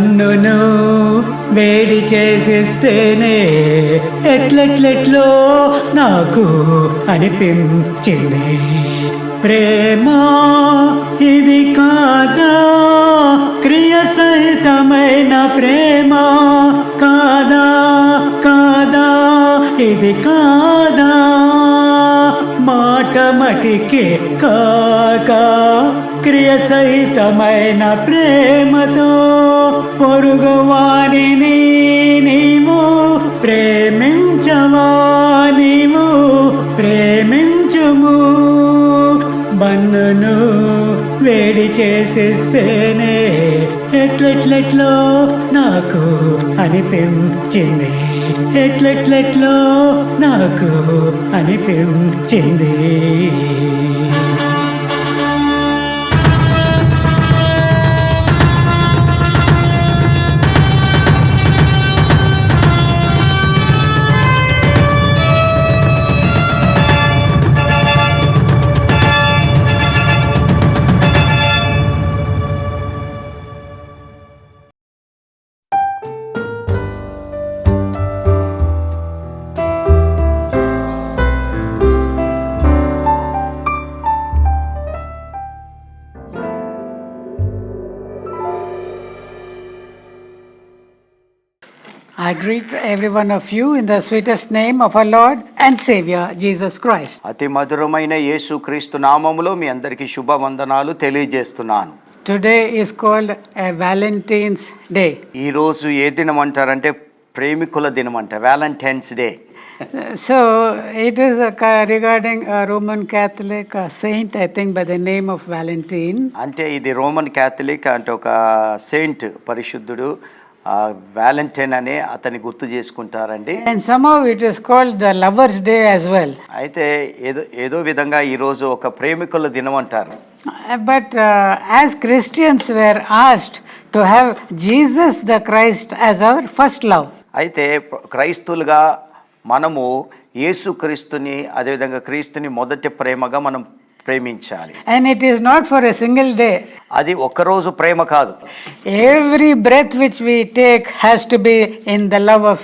బన్నును వేడి చేసేస్తేనే ఎట్లెట్లెట్లో నాకు అనిపించింది. ప్రేమ ఇది కాదా, క్రియ సహితమైన ప్రేమ కాదా, కాదా ఇది కాదా, మాట మటికే కాక క్రియ సహితమైన ప్రేమతో పొరుగువానిని నీవు ప్రేమించవా, నీవు ప్రేమించుము. బన్నును వేడి చేసేస్తేనే ఎట్లెట్లెట్లో నాకు అనిపించింది, ఎట్లెట్లెట్లో నాకు అనిపించింది. I greet every one of you in the sweetest name of our Lord and Savior Jesus Christ. అతి మధురమైన యేసు క్రీస్తు నామములో మీ అందరికీ శుభవందనాలు తెలియజేస్తున్నాను. Today is called a Valentine's Day. ఈ రోజు ఏ దినం అంటారంటే ప్రేమికుల దినం అంట, Valentine's day. So it is regarding a Roman Catholic saint, I think, by the name of Valentine. అంటే ఇది రోమన్ క్యాథలిక్ అంటే ఒక సెయింట్, పరిశుద్ధుడు వ్యాలంటైన్ అనే అతన్ని గుర్తు చేసుకుంటారండి. And somehow it is called the Lovers' Day as well. అయితే ఏదో విధంగా ఈరోజు ఒక ప్రేమికుల దినం అంటారు. But as Christians were asked to have Jesus the Christ as our first love. అయితే క్రైస్తువులుగా మనము యేసు క్రీస్తుని, అదేవిధంగా క్రీస్తుని మొదటి ప్రేమగా మనం ప్రేమించాలి. And it is not for a single day. అది ఒక్కరోజు ప్రేమ కాదు. Every breath which we take has to be in the love of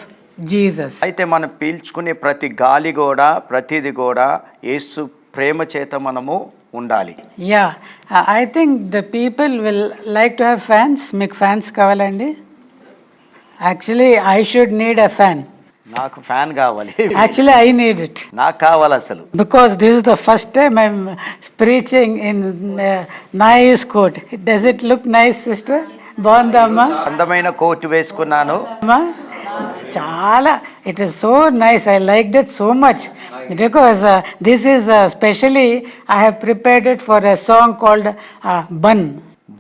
Jesus. అయితే మనం పీల్చుకునే ప్రతి గాలి కూడా, ప్రతిది కూడా యేసు ప్రేమ చేత మనము ఉండాలి. Yeah, I think the people will like to have fans. మీకు ఫ్యాన్స్ కావాలండి? Actually, I should need a fan. నాకు ఫ్యాన్ కావాలి. Actually, I need it. నాకు కావాలి అసలు. Because this is the first time I'm preaching in nice coat. Does it look nice, sister? బాగుందమ్మా? అందమైన coat వేసుకున్నాను. అమ్మా చాలా, it is so nice. I liked it so much because this is specially I have prepared it for a song called Bun.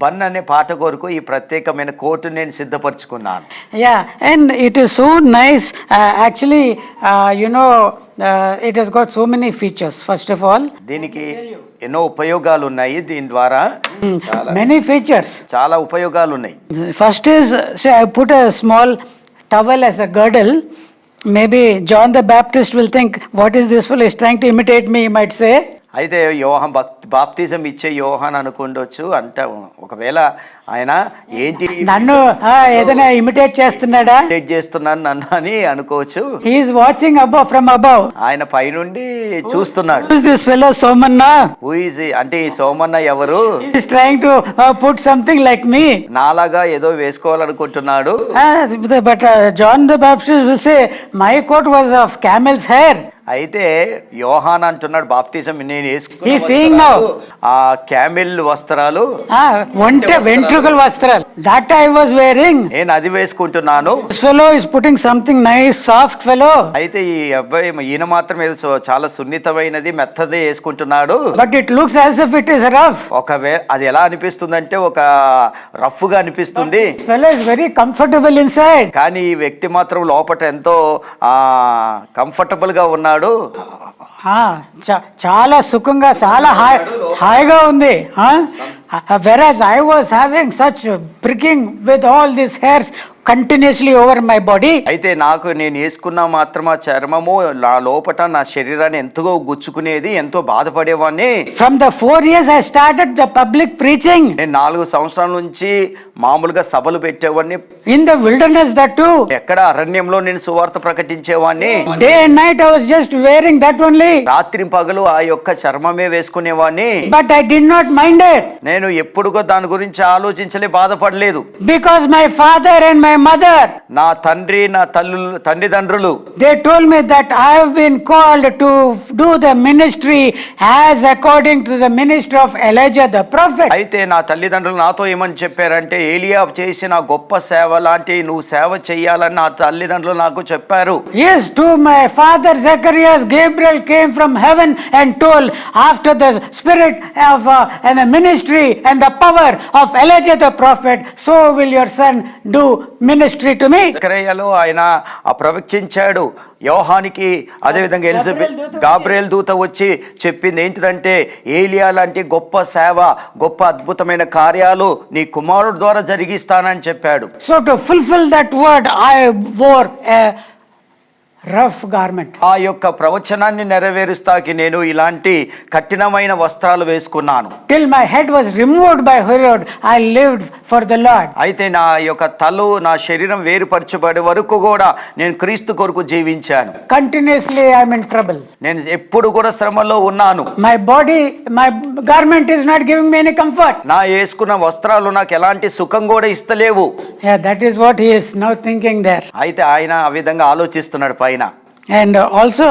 Bun అనే పాట కొరకు ఈ ప్రత్యేకమైన కోటు నేను సిద్ధపరచుకున్నాను. Yeah, and it is so nice. Actually, it has got so many features. First of all, దీనికి ఎన్నో ఉపయోగాలు ఉన్నాయి. దీని ద్వారా many features. చాలా ఉపయోగాలు ఉన్నాయి. First is, say I put a small towel as a girdle. Maybe John the Baptist will think, what is this fellow is trying to imitate me, he might say. అయితే యోహాన్ బాప్తిజం ఇచ్చే యోహాన్ అనుకుండొచ్చు. అంటే ఒకవేళ ఆయన ఏంటి నన్ను ఏదైనా ఇమిటేట్ చేస్తున్నాడా, ఇమిటేట్ చేస్తున్నాను నన్ను అని అనుకోవచ్చు. he is watching above, from above. ఆయన పైనుండి చూస్తున్నాడు. Who is this fellow Somanna? Who is, అంటే ఈ సోమన్న ఎవరు? He is trying to put something like me. నాలాగా ఏదో వేసుకోవాలనుకుంటున్నాడు. But John the Baptist will say, my coat was of camel's hair. అయితే యోహాన్ అంటున్నాడు, బాప్తిజం నేను He is seeing now. ఆ క్యామిల్ వస్త్రాలు, వెంట్రుకల వస్త్రాలు, that I was wearing. నేను అది వేసుకుంటున్నాను. This fellow is putting something nice, soft fellow. అయితే ఈ అబ్బాయి, ఈయన మాత్రం ఏదో చాలా సున్నితమైనది, మెత్తది వేసుకుంటున్నాడు. But it looks as if it is rough. ఒకవేళ అది ఎలా అనిపిస్తుందంటే ఒక రఫ్ గా అనిపిస్తుంది. This fellow is very comfortable inside. కానీ ఈ వ్యక్తి మాత్రం లోపట ఎంతో కంఫర్టబుల్ గా ఉన్నాడు. చాలా సుఖంగా, చాలా హాయిగా ఉంది. Whereas I was having such pricking with all these hairs continuously over my body. అయితే నాకు నేను వేసుకున్న మాత్రం ఆ చర్మము నా లోపట నా శరీరాన్ని ఎంతో గుచ్చుకునేది, ఎంతో బాధపడేవాడిని. From the 4 years I started the public preaching. నేను 4 సంవత్సరాల నుంచి మామూలుగా సభలు పెట్టేవాడిని. In the wilderness that too. ఎక్కడ అరణ్యంలో నేను సువార్త ప్రకటించేవాడిని. Day and night I was just wearing that only. రాత్రి పగలు ఆ యొక్క చర్మమే వేసుకునేవాడిని. But I did not mind it. నేను ఎప్పుడుగా దాని గురించి ఆలోచించలే, బాధపడలేదు. Because my father and my mother, నా తండ్రి నా తల్లిదండ్రులు, they told me that I have been called to do the ministry as according to the ministry of Elijah the prophet. అయితే నా తల్లిదండ్రులు నాతో ఏమని చెప్పారంటే, ఏలియా చేసిన గొప్ప సేవ లాంటి నువ్వు సేవ చేయాలని నా తల్లిదండ్రులు నాకు చెప్పారు. Yes, to my father Zacharias, Gabriel came from heaven and told, after the spirit of and the ministry and the power of Elijah the prophet, so will your son do ministry to me. జకర్యాలో ఆయన ప్రవచించాడు యోహానికి. అదేవిధంగా Elizabeth Gabriel దూత వచ్చి చెప్పింది ఏంటిదంటే, ఏలియా లాంటి గొప్ప సేవ, గొప్ప అద్భుతమైన కార్యాలు నీ కుమారుడు ద్వారా జరిగిస్తానని చెప్పాడు. So to fulfill that word, I wore a rough garment. ఆ యొక్క ప్రవచనాన్ని నెరవేరుస్తాకి నేను ఇలాంటి కఠినమైన వస్త్రాలు వేసుకున్నాను. Till my head was removed by Herod, I lived for the Lord. అయితే నా యొక్క నా శరీరం వేరుపరచబడే వరకు కూడా నేను క్రీస్తు కొరకు జీవించాను. Continuously I am in trouble. నేను ఎప్పుడు కూడా శ్రమలో ఉన్నాను. My body, my garment is not giving me any comfort. నా వేసుకున్న వస్త్రాలు నాకు ఎలాంటి సుఖం కూడా ఇస్తలేవు. Yeah, that is what he is now thinking there. అయితే ఆయన ఆ విధంగా ఆలోచిస్తున్నాడు పైన. And also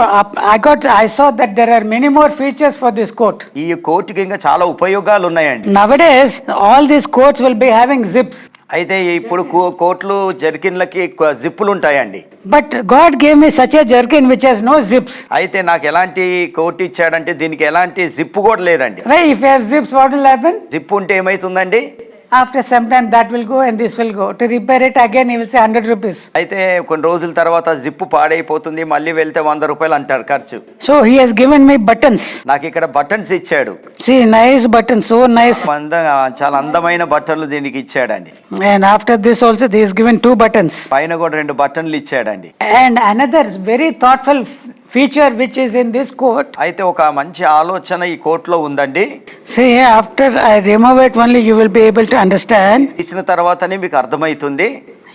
I saw that there are many more features for this coat. ఈ కోటుకి ఇంకా చాలా ఉపయోగాలు ఉన్నాయండి. Nowadays all these coats will be having zips. అయితే ఇప్పుడు కోట్లు జర్కిన్లకి జిప్పులు ఉంటాయండి. But God gave me such a jerkin which has no zips. అయితే నాకు ఎలాంటి కోట్ ఇచ్చాడంటే దీనికి ఎలాంటి జిప్పు కూడా లేదండి. Why, if you have zips, what will happen? Zip ఉంటే ఏమైతుందండి? After some time that will go and this will go. To repair it again he will say 100 rupees. అయితే కొన్ని రోజుల తర్వాత జిప్పు పాడైపోతుంది, మళ్ళీ వెళ్తే 100 రూపాయలు అంటారు ఖర్చు. So he has given me buttons. నాకు ఇక్కడ బటన్స్ ఇచ్చాడు. See, nice buttons, so nice. చాలా అందమైన బట్టలు దీనికి ఇచ్చాడండి. And after this also he has given 2 buttons. పైన కూడా 2 బటన్లు ఇచ్చాడండి. And another very thoughtful feature which is in this coat. అయితే ఒక మంచి ఆలోచన ఈ కోట్లో ఉందండి. See, after I remove it only you will be able to understand. తీసిన తర్వాతనే మీకు అర్థమవుతుంది.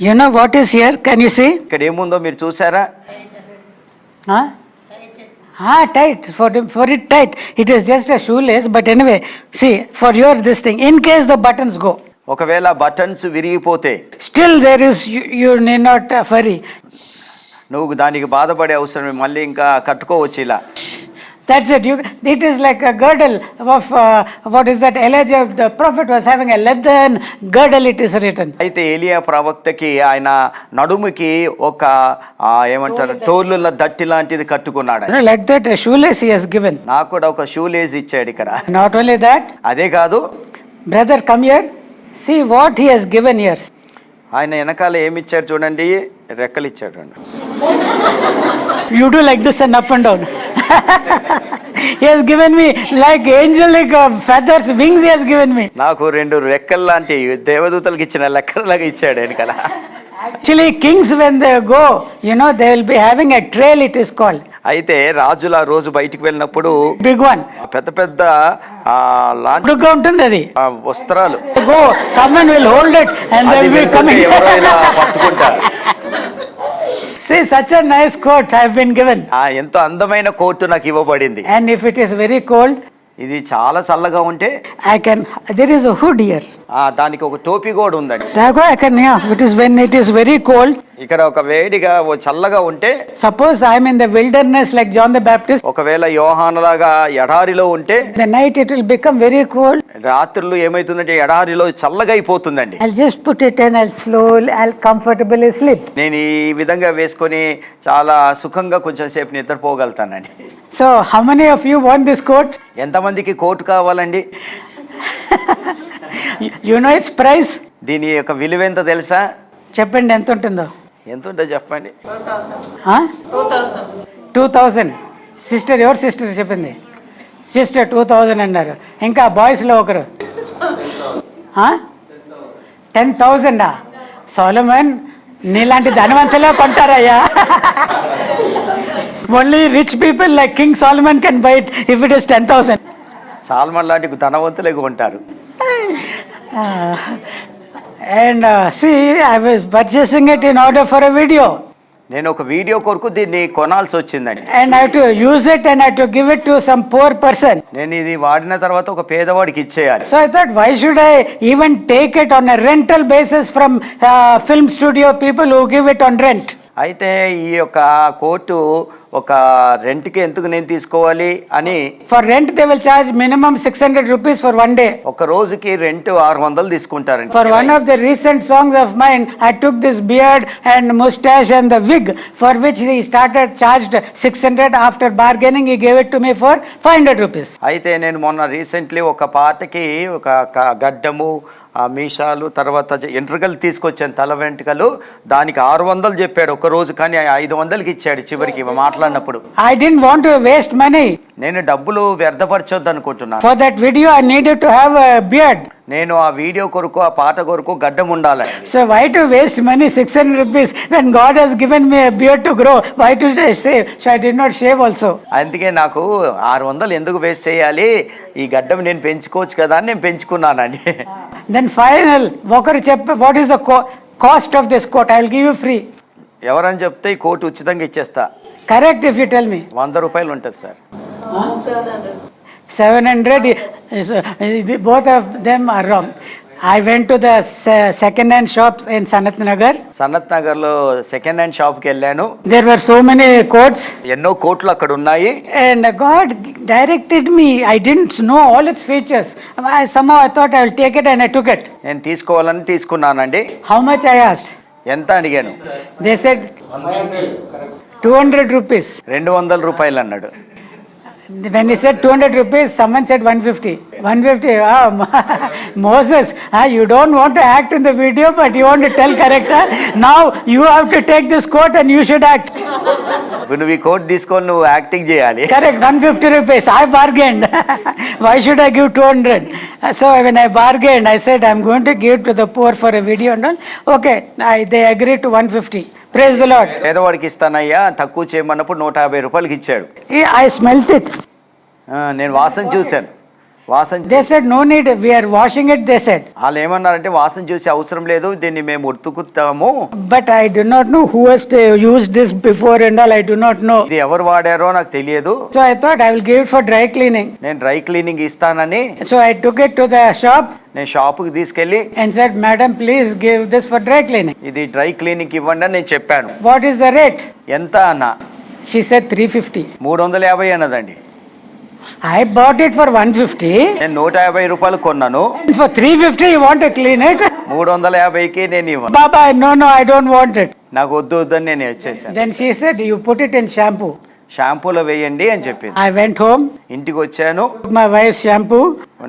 You know what is here? Can you see? ఇక్కడ ఏముందో మీరు చూసారా? Tight. For it tight. It is just a shoelace, but anyway, see, for your this thing, in case the buttons go. ఒకవేళ buttons విరిగిపోతే Still there is, you need not worry. నువ్వు దానికి బాధపడే అవసరం, మళ్ళీ ఇంకా కట్టుకోవచ్చు ఇలా. That's it. It is like a girdle of what is that? Elijah the prophet was having a leathern girdle. It is written. అయితే ఏలియా ప్రవక్తకి ఆయన నడుముకి ఒక ఏమంటారు తోలుల దట్టి లాంటిది కట్టుకున్నాడు. Like that, a shoelace he has given. నాకు కూడా ఒక షూ లేస్ ఇచ్చాడు ఇక్కడ. Not only that, అదే కాదు, brother, come here. See what he has given here. ఆయన వెనకాల ఏమి ఇచ్చాడు చూడండి, రెక్కలు ఇచ్చాడు. You do like this and up and down. He has given me like angelic feathers, wings he has given me. నాకు 2 రెక్కలు లాంటి దేవదూతలకు ఇచ్చిన లెక్కలాగా ఇచ్చాడు వెనకాల. Actually, kings when they go, they will be having a trail, it is called. అయితే రాజుల రోజు బయటికి వెళ్ళినప్పుడు Big one. పెద్ద లాంటి Big ఉంటుంది అది. వస్త్రాలు. Go, someone will hold it and they will be coming. ఎవరో ఇలా పట్టుకుంటారు. See, such a nice coat I have been given. ఎంతో అందమైన కోటు నాకు ఇవ్వబడింది. And if it is very cold, ఇది చాలా చల్లగా ఉంటే there is a hood here. దానికి ఒక టోపీ కూడా ఉందండి. It is when it is very cold. ఇక్కడ ఒక వేడిగా చల్లగా ఉంటే, suppose I am in the wilderness like John the Baptist. ఒకవేళ యోహానులాగా ఎడారిలో ఉంటే, the night it will become very cold. రాత్రులు ఏమైతుందంటే ఎడారిలో చల్లగా అయిపోతుందండి. I'll just put it and I'll comfortably sleep. నేను ఈ విధంగా వేసుకొని చాలా సుఖంగా కొంచెం సేపు నిద్రపోగలుగుతానండి. So how many of you want this coat? ఎంతమందికి కోటు కావాలండి? You know its price? దీని యొక్క విలువ ఎంత తెలుసా? చెప్పండి, ఎంత ఉంటుందో. ఎంత ఉంటుందో చెప్పండి. 2000. సిస్టర్, ఎవరు సిస్టర్ చెప్పింది? సిస్టర్ 2000 అన్నారు. ఇంకా బాయ్స్లో ఒకరు 10,000. సోలమన్ నీలాంటి ధనవంతులే కొంటారయ్యా. Only rich people like king Solomon can buy it if it is 10,000. Solomon లాంటి ధనవంతులే కొంటారు. And see, I was purchasing it in order for a video. నేను ఒక వీడియో కొరకు దీన్ని కొనాల్సి వచ్చిందండి. And I have to use it and I have to give it to some poor person. నేను ఇది వాడిన తర్వాత ఒక పేదవాడికి ఇచ్చేయాలి. So I thought, why should I even take it on a rental basis from film studio people who give it on rent? అయితే ఈ యొక్క కోర్టు ఒక రెంట్కి ఎందుకు నేను తీసుకోవాలి అని. For rent they will charge minimum 600 rupees for one day. ఒక రోజుకి రెంట్ 600 తీసుకుంటారండి. For one of the recent songs of mine, I took this beard and mustache and the wig for which he started charged 600. After bargaining he gave it to me for 500 rupees. అయితే నేను మొన్న recently ఒక పాటకి ఒక గడ్డము మీసాలు తర్వాత ఎంట్రుకలు తీసుకొచ్చాను, తల వెంట్రుకలు, దానికి 600 చెప్పాడు ఒక రోజు, కానీ 500కి ఇచ్చాడు చివరికి మాట్లాడినప్పుడు. I didn't want to waste money. నేను డబ్బులు వ్యర్థపరచొద్దు అనుకుంటున్నాను. For that video I needed to have a beard. నేను ఆ వీడియో కొరకు ఆ పాట కొరకు గడ్డం ఉండాలి. So why to waste money 600 rupees when God has given me a beard to grow? Why to shave? So I did not shave also. అందుకే నాకు 600 ఎందుకు వేస్ట్ చేయాలి, ఈ గడ్డం నేను పెంచుకోవచ్చు కదా అని నేను పెంచుకున్నానండి. Then final ఒకరు చెప్ప what is the cost of this coat? I will give you free. ఎవరని చెప్తే ఈ కోట్ ఉచితంగా ఇచ్చేస్తా. Correct if you tell me. 100 రూపాయలు ఉంటుంది sir. 700. Both of them are wrong. I went to the second hand shops in Sanat Nagar. Sanath Nagar లో second hand shop కి వెళ్ళాను. There were so many coats. ఎన్నో కోట్లు అక్కడ ఉన్నాయి. And God directed me. I didn't know all its features. Somehow I thought I will take it and I took it. నేను తీసుకోవాలని తీసుకున్నానండి. How much I asked? ఎంత అడిగాను? They said 200 rupees. 200 రూపాయలు అన్నాడు. When he said 200 rupees, someone said 150. 150. Moses, you don't want to act in the video, but you want to tell character. Now you have to take this coat and you should act. నువ్వు ఈ coat తీసుకొని నువ్వు acting చేయాలి. Correct. 150 rupees. I bargained. Why should I give 200? So when I bargained, I said I'm going to give to the poor for a video and all. Okay, they agreed to 150. Praise the Lord. పేదవాడికి ఇస్తానయ్యా తక్కువ చేయమన్నప్పుడు 150 రూపాయలకి ఇచ్చాడు. I smelt it. నేను వాసన చూశాను. They said no need, we are washing it, they said. వాళ్ళు ఏమన్నారంటే వాసన చూసి అవసరం లేదు, దీన్ని మేము ఉతుకుతాము. But I do not know who has used this before and all. I do not know. ఇది ఎవరు వాడారో నాకు తెలియదు. So I thought I will give it for dry cleaning. నేను డ్రై క్లీనింగ్ ఇస్తానని. So I took it to the shop. నేను షాపుకి తీసుకెళ్ళి and said, Madam, please give this for dry cleaning. ఇది డ్రై క్లీనింగ్ ఇవ్వండి అని నేను చెప్పాను. What is the rate? ఎంత అన్న? She said 350. 350 అన్నదండి. I bought it for 150. నేను 150 రూపాయలు కొన్నాను. And for 350 you want to clean it? 350కి నేను ఇవ్వను. Baba, no, I don't want it. నాకు వద్దు అని నేను వచ్చేసాను. Then she said, you put it in shampoo. షాంపూలో వేయండి అని చెప్పింది. I went home. ఇంటికి వచ్చాను. Took my wife's shampoo.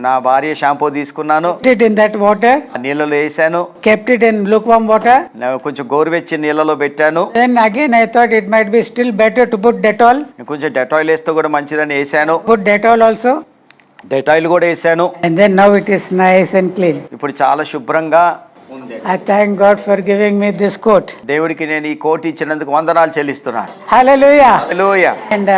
నా భార్య షాంపూ తీసుకున్నాను. Put it in that water. నీళ్ళలో వేసాను. Kept it in lukewarm water. కొంచెం గోరువెచ్చని నీళ్ళలో పెట్టాను. Then again I thought it might be still better to put Dettol. కొంచెం డెటాయిల్ వేస్తే కూడా మంచిదని వేసాను. Put Dettol also. డెటాయిల్ కూడా వేసాను. And then now it is nice and clean. ఇప్పుడు చాలా శుభ్రంగా ఉంది. I thank God for giving me this coat. దేవుడికి నేను ఈ కోట్ ఇచ్చినందుకు వందనాలు చెల్లిస్తున్నాను. Hallelujah. Hallelujah. And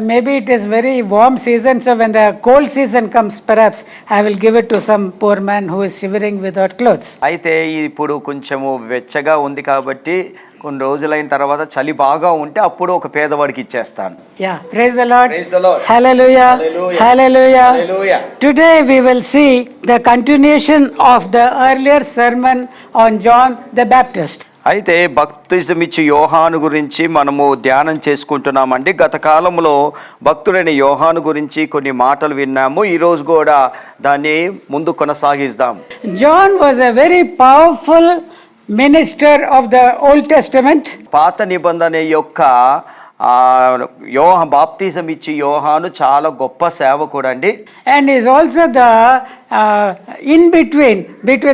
maybe it is very warm season, so when the cold season comes, perhaps I will give it to some poor man who is shivering without clothes. అయితే ఇప్పుడు కొంచెము వెచ్చగా ఉంది కాబట్టి కొన్ని రోజులైన తర్వాత చలి బాగా ఉంటే అప్పుడు ఒక పేదవాడికి ఇచ్చేస్తాను. Yeah, praise the Lord. Praise the Lord. Hallelujah. Hallelujah. Hallelujah. Hallelujah. Today we will see the continuation of the earlier sermon on John the Baptist. అయితే బాప్తిజం ఇచ్చే యోహాను గురించి మనము ధ్యానం చేసుకుంటున్నామండి. గత కాలంలో భక్తుడైన యోహాను గురించి కొన్ని మాటలు విన్నాము. ఈరోజు కూడా దాన్ని ముందు కొనసాగిద్దాం. John was a very powerful minister of the Old Testament. పాత నిబంధన యొక్క బాప్తిజం ఇచ్చి యోహాను చాలా గొప్ప సేవకుడు అండి. And is also the in between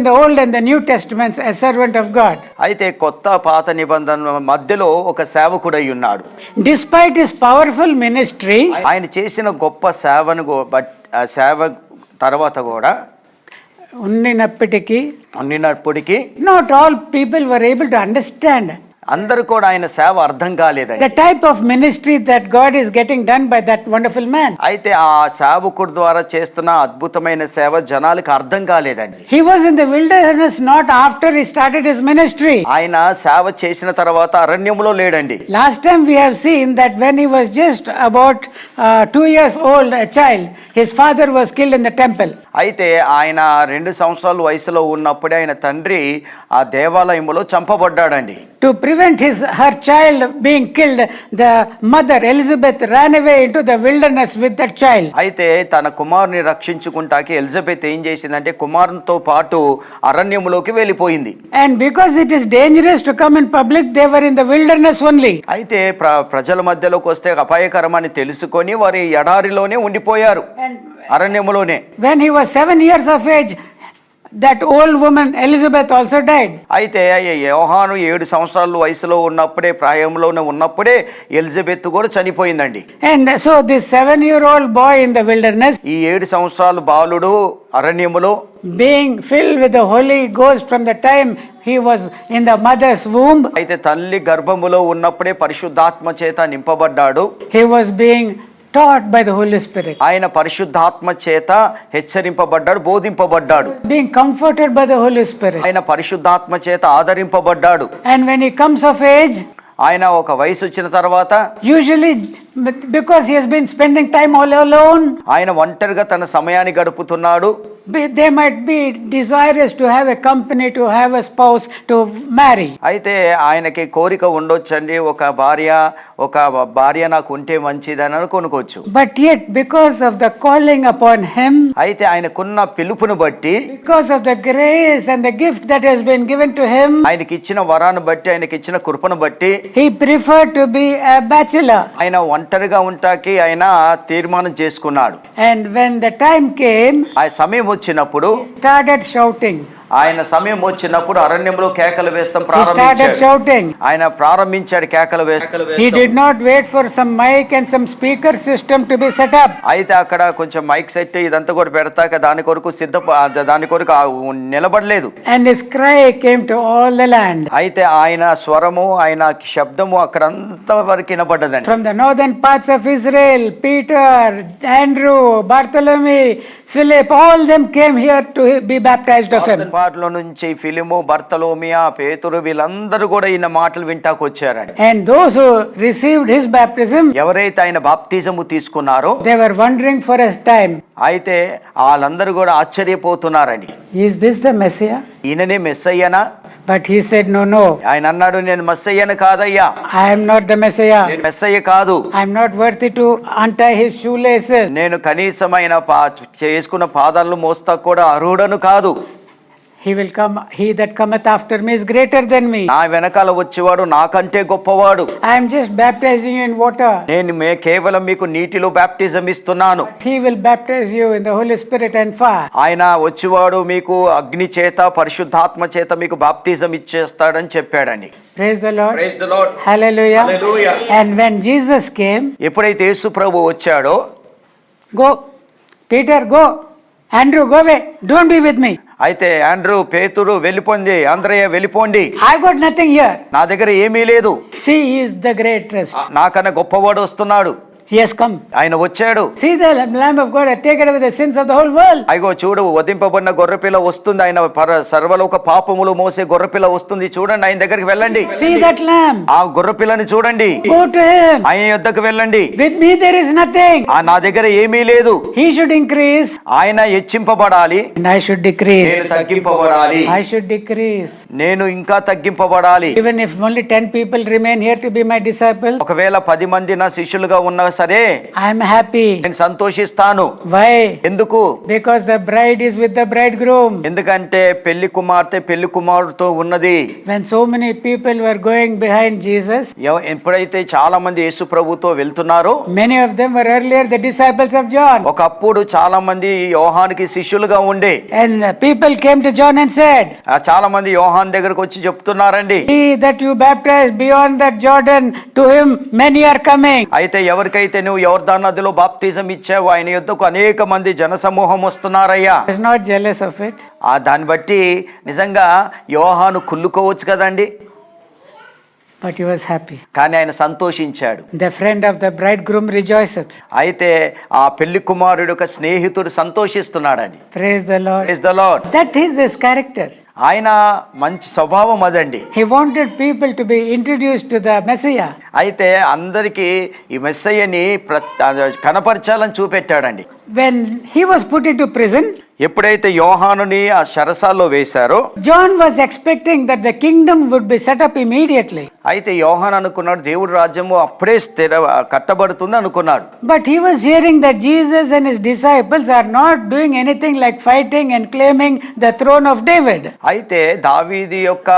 the Old and the New Testaments, a servant of God. అయితే కొత్త పాత నిబంధన మధ్యలో ఒక సేవకుడై ఉన్నాడు. Despite his powerful ministry, ఆయన చేసిన గొప్ప సేవను సేవ తర్వాత కూడా ఉన్నప్పటికీ not all people were able to understand అందరూ కూడా ఆయన సేవ అర్థం కాలేదండి. the type of ministry that God is getting done by that wonderful man. అయితే ఆ సేవకుడి ద్వారా చేస్తున్న అద్భుతమైన సేవ జనాలకు అర్థం కాలేదండి. He was in the wilderness not after he started his ministry. ఆయన సేవ చేసిన తర్వాత అరణ్యంలో లేడండి. Last time we have seen that when he was just about 2 years old, a child, his father was killed in the temple. అయితే ఆయన 2 సంవత్సరాల వయసులో ఉన్నప్పుడే ఆయన తండ్రి ఆ దేవాలయంలో చంపబడ్డాడండి. To prevent her child being killed, the mother Elizabeth ran away into the wilderness with that child. అయితే తన కుమారుని రక్షించుకుంటాకి ఎలిజబెత్ ఏం చేసిందంటే కుమారునితో పాటు అరణ్యములోకి వెళ్ళిపోయింది. And because it is dangerous to come in public, they were in the wilderness only. అయితే ప్రజల మధ్యలోకి వస్తే అపాయకరమని తెలుసుకొని వారి ఎడారిలోనే ఉండిపోయారు, అరణ్యములోనే. When he was 7 years of age, that old woman Elizabeth also died. అయితే యోహాను 7 సంవత్సరాల వయసులో ఉన్నప్పుడే, ప్రాయంలోనే ఉన్నప్పుడే ఎలిజబెత్ కూడా చనిపోయిందండి. And so this 7-year-old boy in the wilderness, ఈ 7 సంవత్సరాల బాలుడు అరణ్యములో being filled with the Holy Ghost from the time he was in the mother's womb, అయితే తల్లి గర్భములో ఉన్నప్పుడే పరిశుద్ధాత్మ చేత నింపబడ్డాడు. he was being taught by the Holy Spirit. ఆయన పరిశుద్ధాత్మ చేత హెచ్చరింపబడ్డాడు, బోధింపబడ్డాడు. Being comforted by the Holy Spirit. ఆయన పరిశుద్ధాత్మ చేత ఆదరింపబడ్డాడు. And when he comes of age, ఆయన ఒక వయసు వచ్చిన తర్వాత, usually because he has been spending time all alone, ఆయన ఒంటరిగా తన సమయాన్ని గడుపుతున్నాడు. they might be desirous to have a company, to have a spouse, to marry. అయితే ఆయనకి కోరిక ఉండొచ్చండి, ఒక భార్య నాకు ఉంటే మంచిదని అనుకోవచ్చు. But yet, because of the calling upon him, అయితే ఆయనకున్న పిలుపును బట్టి, because of the grace and the gift that has been given to him, ఆయనకి ఇచ్చిన వరాన్ని బట్టి, ఆయనకి ఇచ్చిన కృపను బట్టి, he preferred to be a bachelor. ఆయన ఒంటరిగా ఉంటాకి ఆయన తీర్మానం చేసుకున్నాడు. And when the time came, ఆ సమయం వచ్చినప్పుడు, he started shouting. ఆయన సమయం వచ్చినప్పుడు అరణ్యంలో కేకలు వేస్తాం He started shouting. ఆయన ప్రారంభించాడు కేకలు వేస్తాం. He did not wait for some mic and some speaker system to be set up. అయితే అక్కడ కొంచెం మైక్ సెట్ ఇదంతా కూడా పెడతాక దాని కొరకు దాని కొరకు నిలబడలేదు. And his cry came to all the land. అయితే ఆయన స్వరము, ఆయన శబ్దము అక్కడంతా వరకు వినబడ్డదండి. From the northern parts of Israel, Peter, Andrew, Bartholomew, Philip, all them came here to be baptized of him. పాటలో నుంచి ఫిలిము, బర్తలోమియా, పేతురు వీళ్ళందరూ కూడా ఈయన మాటలు వింటాకు వచ్చారండి. And those who received his baptism, ఎవరైతే ఆయన బాప్తిజము తీసుకున్నారో, they were wondering for a time, అయితే వాళ్ళందరూ కూడా ఆశ్చర్యపోతున్నారండి, is this the Messiah? ఈయననే మెస్సయ్యనా? But he said, no. ఆయన అన్నాడు, నేను మెస్సయ్యను కాదయ్యా, I am not the Messiah. నేను మెస్సయ్య కాదు, I am not worthy to untie his shoelaces. నేను కనీసమైన చేసుకున్న పాదాలను మోస్తా కూడా అర్హుడను కాదు. He will come, he that cometh after me is greater than me. నా వెనకాల వచ్చేవాడు నాకంటే గొప్పవాడు. I am just baptizing you in water. నేను కేవలం మీకు నీటిలో బాప్టిజం ఇస్తున్నాను. He will baptize you in the Holy Spirit and fire. ఆయన వచ్చేవాడు మీకు అగ్ని చేత, పరిశుద్ధాత్మ చేత మీకు బాప్టిజం ఇచ్చేస్తాడని చెప్పాడండి. Praise the Lord. Praise the Lord. Hallelujah. Hallelujah. And when Jesus came, ఎప్పుడైతే యేసు ప్రభు వచ్చాడో, go, Peter, go. Andrew, go away. Don't be with me. అయితే ఆండ్రూ, పేతురు వెళ్ళిపోండి, అంద్రయ్య వెళ్ళిపోండి, I got nothing here. నా దగ్గర ఏమీ లేదు. See, he is the greatest. నాకన్నా గొప్పవాడు వస్తున్నాడు. He has come. ఆయన వచ్చాడు. See, the Lamb of God has taken away the sins of the whole world. అయ్యో చూడు, వధింపబడిన గొర్రెపిల్ల వస్తుంది, ఆయన సర్వలోక పాపములు మోసే గొర్రెపిల్ల వస్తుంది, చూడండి, ఆయన దగ్గరికి వెళ్ళండి. See that lamb. ఆ గొర్రెపిల్లని చూడండి, Go to him. ఆయన యొద్దకు వెళ్ళండి. With me there is nothing. నా దగ్గర ఏమీ లేదు. He should increase. ఆయన హెచ్చింపబడాలి, And I should నేను decrease. తగ్గింపబడాలి. I should decrease. నేను ఇంకా తగ్గింపబడాలి. Even if only 10 people remain here to be my disciples, ఒకవేళ 10 మంది నా శిష్యులుగా ఉన్న సరే I am happy. నేను సంతోషిస్తాను. Why? ఎందుకు? Because the bride is with the bridegroom. ఎందుకంటే పెళ్లి కుమార్తె పెళ్లి కుమారుడితో ఉన్నది. When so many people were going behind Jesus, ఎప్పుడైతే చాలా మంది యేసు ప్రభుతో వెళ్తున్నారో, many of them were earlier the disciples of John. ఒకప్పుడు చాలా మంది యోహానికి శిష్యులుగా ఉండే. And people came to John and said, చాలా మంది యోహాన్ దగ్గరకు వచ్చి చెప్తున్నారండి, he that you baptized beyond that Jordan, to him many are coming. అయితే ఎవరికైతే నువ్వు యోర్దాను నదిలో బాప్తిజం ఇచ్చావో ఆయన యొద్దకు అనేక మంది జనసమూహం వస్తున్నారయ్యా. I was not jealous of it. దాన్ని బట్టి నిజంగా యోహాను కుళ్ళుకోవచ్చు కదండి, But he was happy. కానీ ఆయన సంతోషించాడు. The friend of the bridegroom rejoiceth. అయితే ఆ పెళ్లి కుమారుడు యొక్క స్నేహితుడు సంతోషిస్తున్నాడని. Praise the Lord. Praise the Lord. That is his character. ఆయన మంచి స్వభావం అదండి. He wanted people to be introduced to the Messiah. అయితే అందరికీ ఈ మెస్సయ్యని కనపరచాలని చూపెట్టాడండి. When he was put into prison, ఎప్పుడైతే యోహానుని ఆ చెరసాల్లో వేశారో, John was expecting that the kingdom would be set up immediately. అయితే యోహాను అనుకున్నాడు దేవుడి రాజ్యము అప్పుడే కట్టబడుతుంది అనుకున్నాడు. But he was hearing that Jesus and his disciples are not doing anything like fighting and claiming the throne of David. అయితే దావీది యొక్క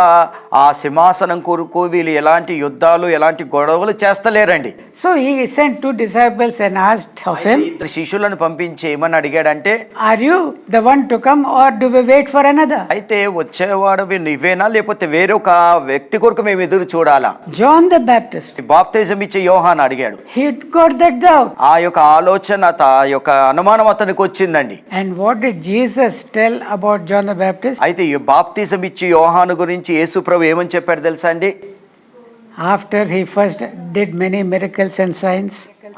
ఆ సింహాసనం కొరకు వీళ్ళు ఎలాంటి యుద్ధాలు ఎలాంటి గొడవలు చేస్తలేరండి. So he sent 2 disciples and asked of him, ఇద్దరు శిష్యులను పంపించి ఏమని అడిగాడంటే, are you the one to come or do we wait for another? అయితే వచ్చేవాడు నువ్వేనా లేకపోతే వేరొక వ్యక్తి కొరకు మేము ఎదురు చూడాలా? John the Baptist, బాప్తిజం ఇచ్చే యోహాను అడిగాడు. he got that doubt. ఆ యొక్క ఆలోచన ఆ యొక్క అనుమానం అతనికి వచ్చిందండి. And what did Jesus tell about John the Baptist? అయితే ఈ బాప్తిజం ఇచ్చి యోహాను గురించి యేసు ప్రభు ఏమని చెప్పాడు తెలుసా అండి? After he first did many miracles and signs,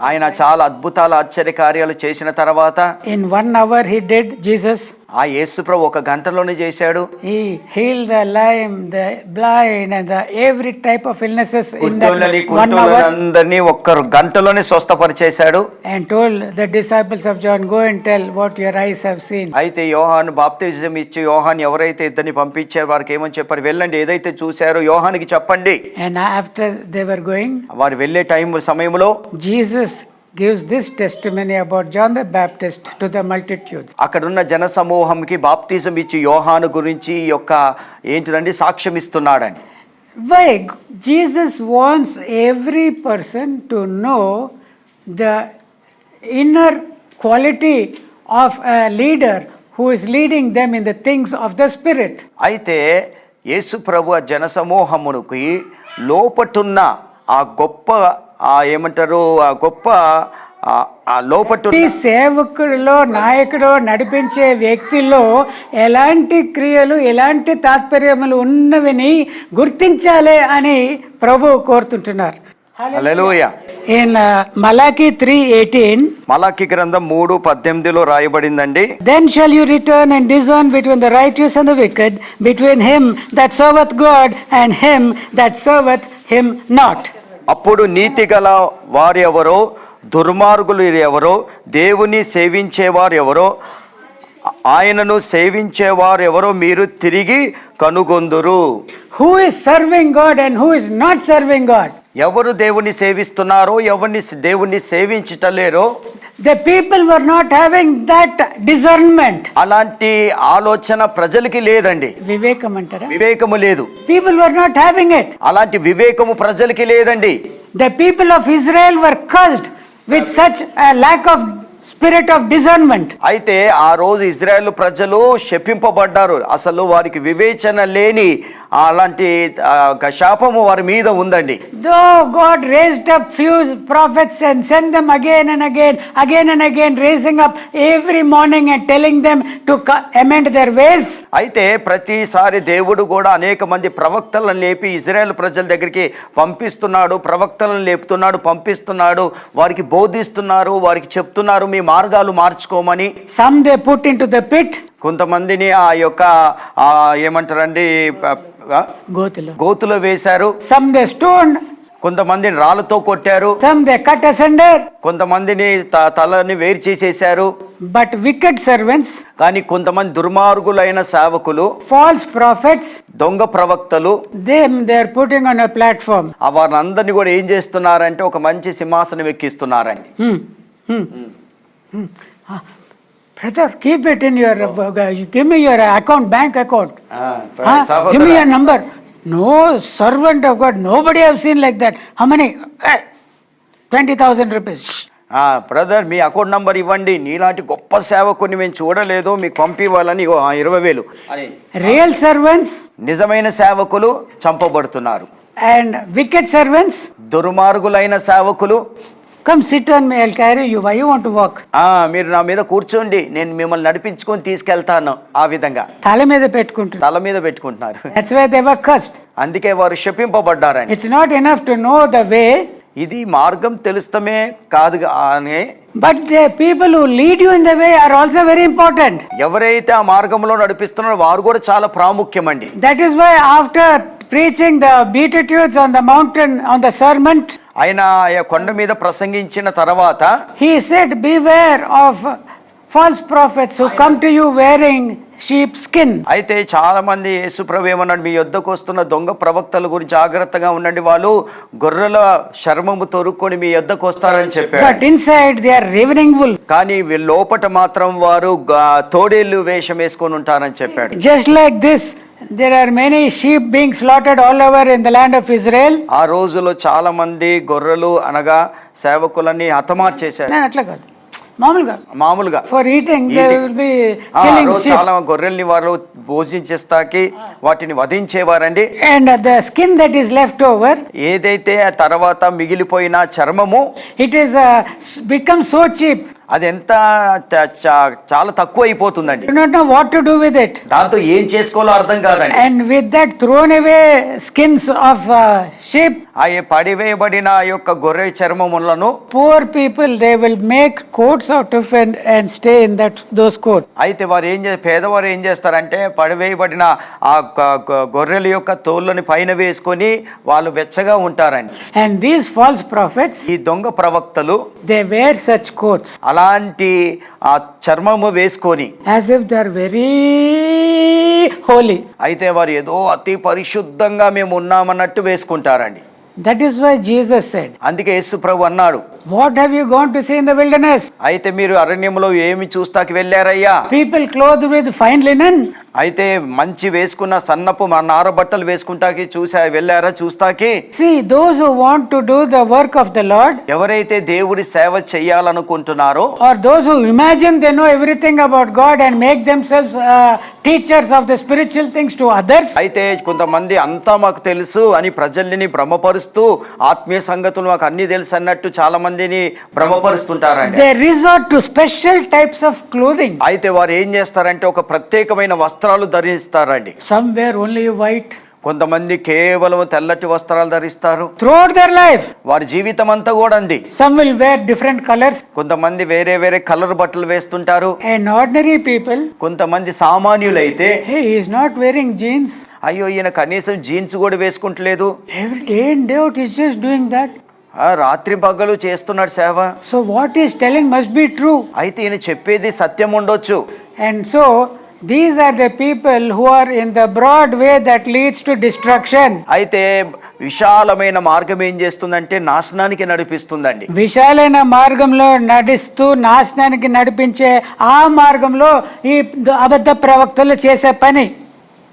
ఆయన చాలా అద్భుతాలు ఆశ్చర్య కార్యాలు చేసిన తర్వాత, in 1 hour he did, Jesus, ఆ యేసు ప్రభు 1 గంటలోనే చేశాడు. he healed the lame, the blind and the every type of illnesses in that 1 hour, అందరినీ 1 గంటలోనే స్వస్థపరిచేశాడు. and told the disciples of John, go and tell what your eyes have seen. అయితే యోహాను బాప్తిజం ఇచ్చి యోహాను ఎవరైతే ఇద్దరిని పంపించారో వారికి ఏమని చెప్పారు? వెళ్ళండి, ఏదైతే చూశారో యోహానికి చెప్పండి. And after they were going, వారు వెళ్ళే సమయంలో Jesus gives this testimony about John the Baptist to the multitudes. అక్కడున్న జన సమూహంకి బాప్తిజం ఇచ్చి యోహాను గురించి యొక్క ఏంటిదండి సాక్ష్యం ఇస్తున్నాడండి. Why? Jesus wants every person to know the inner quality of a leader who is leading them in the things of the Spirit. అయితే యేసు ప్రభు ఆ జన సమూహమునికి లోపటున్న ఆ గొప్ప ఏమంటారు ఆ గొప్ప ఆ లోపటు ఈ సేవకుడిలో నాయకుడు నడిపించే వ్యక్తిలో ఎలాంటి క్రియలు ఎలాంటి తాత్పర్యములు ఉన్నవిని గుర్తించాలి అని ప్రభు కోరుతుంటున్నారు. హల్లెలూయా. In Malachi 3:18, మలాకి గ్రంథం 3:18లో రాయబడిందండి, then shall you return and discern between the righteous and the wicked, between him that serveth God and him that serveth him not. అప్పుడు నీతి గల వారు ఎవరో దుర్మార్గులు ఎవరో దేవుని సేవించేవారు ఎవరో ఆయనను సేవించేవారు ఎవరో మీరు తిరిగి కనుగొందురు. Who is serving God and who is not serving God? ఎవరు దేవుని సేవిస్తున్నారో ఎవరిని దేవుని సేవించటలేరో, the people were not having that discernment. అలాంటి ఆలోచన ప్రజలకి లేదండి. వివేకం అంటారా? వివేకము లేదు. People were not having it. అలాంటి వివేకము ప్రజలకి లేదండి. The people of Israel were cursed with such a lack of spirit of discernment. అయితే ఆ రోజు ఇజ్రాయెల్ ప్రజలు శపింపబడ్డారు. అసలు వారికి వివేచన లేని అలాంటి శాపము వారి మీద ఉందండి. Though God raised up few prophets and sent them again and again, raising up every morning and telling them to amend their ways. అయితే ప్రతిసారి దేవుడు కూడా అనేక మంది ప్రవక్తలను లేపి ఇజ్రాయెల్ ప్రజల దగ్గరికి పంపిస్తున్నాడు, ప్రవక్తలను లేపుతున్నాడు, పంపిస్తున్నాడు, వారికి బోధిస్తున్నారు, వారికి చెప్తున్నారు మీ మార్గాలు మార్చుకోమని. Some they put into the pit. కొంతమందిని ఆ యొక్క ఏమంటారండి గోతులో వేశారు. Some they stoned. కొంతమందిని రాళ్ళతో కొట్టారు. Some they cut asunder. కొంతమందిని తలని వేరు చేసేశారు. But wicked servants, కానీ కొంతమంది దుర్మార్గులైన సేవకులు, false prophets, దొంగ ప్రవక్తలు, them they are putting on a platform. వారందరినీ కూడా ఏం చేస్తున్నారంటే ఒక మంచి సింహాసనం ఎక్కిస్తున్నారండి. Brother, keep it in your, give me your account, bank account. సహోదరా, Give me your number. No servant of God, nobody have seen like that. How many? 20,000 rupees. Brother me account number ఇవ్వండి, నీలాంటి గొప్ప సేవకుని మేము చూడలేదు, మీకు పంపివ్వాలని 20,000 అని. Real servants నిజమైన సేవకులు చంపబడుతున్నారు. and wicked servants, దుర్మార్గులైన సేవకులు, come sit on me, I'll carry you. Why you want to walk? మీరు నా మీద కూర్చోండి, నేను మిమ్మల్ని నడిపించుకొని తీసుకెళ్తాను. ఆ విధంగా తల మీద పెట్టుకుంటారు. తల మీద పెట్టుకుంటున్నారు. That's why they were cursed. అందుకే వారు శపింపబడ్డారండి. It's not enough to know the way, ఇది మార్గం తెలుస్తమే కాదు అని, but the people who lead you in the way are also very important. ఎవరైతే ఆ మార్గంలో నడిపిస్తున్నారో వారు కూడా చాలా ప్రాముఖ్యమండి. That is why after preaching the beatitudes on the mountain, on the sermon, ఆయన ఆ కొండ మీద ప్రసంగించిన తర్వాత he said, beware of false prophets who come to you wearing sheep skin. అయితే చాలా మంది యేసుప్రభు ఏమన్నాడు, మీ యొద్దకు వస్తున్న దొంగ ప్రవక్తల గురించి జాగ్రత్తగా ఉండండి, వాళ్ళు గొర్రెల చర్మము తొరుక్కొని మీ యొద్దకు వస్తారని చెప్పాడు. But inside they are ravening wolves. కానీ వీళ్ళ లోపట మాత్రం వారు తోడేళ్ళు వేషం వేసుకొని ఉంటారని చెప్పాడు. Just like this, there are many sheep being slaughtered all over in the land of Israel. ఆ రోజులో చాలా మంది గొర్రెలు అనగా సేవకులని హతమార్చేశారు. నేను అట్లా కాదు, మామూలుగా for eating they will be killing sheep. చాలా గొర్రెల్ని వారు భోజించేస్తాకి వాటిని వధించేవారండి. And the skin that is left over, ఏదైతే ఆ తర్వాత మిగిలిపోయిన చర్మము, it is become so cheap, అది ఎంత చాలా తక్కువ అయిపోతుందండి. You don't know what to do with it. దాంతో ఏం చేసుకోవాలో అర్థం కాదండి. And with that thrown away skins of sheep, ఆ పడివేయబడిన యొక్క గొర్రె చర్మములను poor people they will make quotes out of and stay in that those coat. అయితే వారు పేదవారు ఏం చేస్తారంటే పడివేయబడిన ఆ గొర్రెల యొక్క తోళ్ళని పైన వేసుకొని వాళ్ళు వెచ్చగా ఉంటారండి. అండ్ దీస్ ఫాల్స్ ప్రాఫిట్స్, ఈ దొంగ ప్రవక్తలు, దే వేర్ సచ్ కోట్స్, అలాంటి ఆ చర్మము వేసుకొని as if they are very holy. అయితే వారు ఏదో అతి పరిశుద్ధంగా మేము ఉన్నామన్నట్టు వేసుకుంటారండి. That is why Jesus said, అందుకే యేసు ప్రభు అన్నాడు, what have you gone to see in the wilderness? అయితే మీరు అరణ్యంలో ఏమి చూస్తాకి వెళ్ళారయ్యా? People clothed with fine linen. అయితే మంచి వేసుకున్న సన్నపు నార బట్టలు వేసుకుంటాకి వెళ్ళారా చూస్తాకి? See, those who want to do the work of the Lord, ఎవరైతే దేవుడి సేవ చేయాలనుకుంటున్నారో, or those who imagine they know everything about God and make themselves teachers of the spiritual things to others, అయితే కొంతమంది అంతా మాకు తెలుసు అని ప్రజల్ని భ్రమపరుస్తూ ఆత్మీయ సంగతులు మాకు అన్ని తెలుసు అన్నట్టు చాలా మందిని భ్రమపరుస్తుంటారండి. they resort to special types of clothing. అయితే వారు ఏం చేస్తారంటే ఒక ప్రత్యేకమైన వస్త్రాలు ధరిస్తారండి. Some wear only white. కొంతమంది కేవలం తెల్లటి వస్త్రాలు ధరిస్తారు throughout their life. వారి జీవితం అంతా కూడా అంది. Some will wear different colors. కొంతమంది వేరే వేరే కలర్ బట్టలు వేస్తుంటారు. And ordinary people, కొంతమంది సామాన్యులైతే, hey, he is not wearing jeans. అయ్యో ఈయన కనీసం జీన్స్ కూడా వేసుకుంటలేదు, Every day and day out he's just doing that. రాత్రి పగలు చేస్తున్నాడు సేవ. So what he is telling must be true. అయితే ఈయన చెప్పేది సత్యం ఉండొచ్చు. And so these are the people who are in the broad way that leads to destruction. అయితే విశాలమైన మార్గం ఏం చేస్తుందంటే నాశనానికి నడిపిస్తుందండి. విశాలమైన మార్గంలో నడిస్తూ నాశనానికి నడిపించే ఆ మార్గంలో ఈ అబద్ధ ప్రవక్తలు చేసే పని,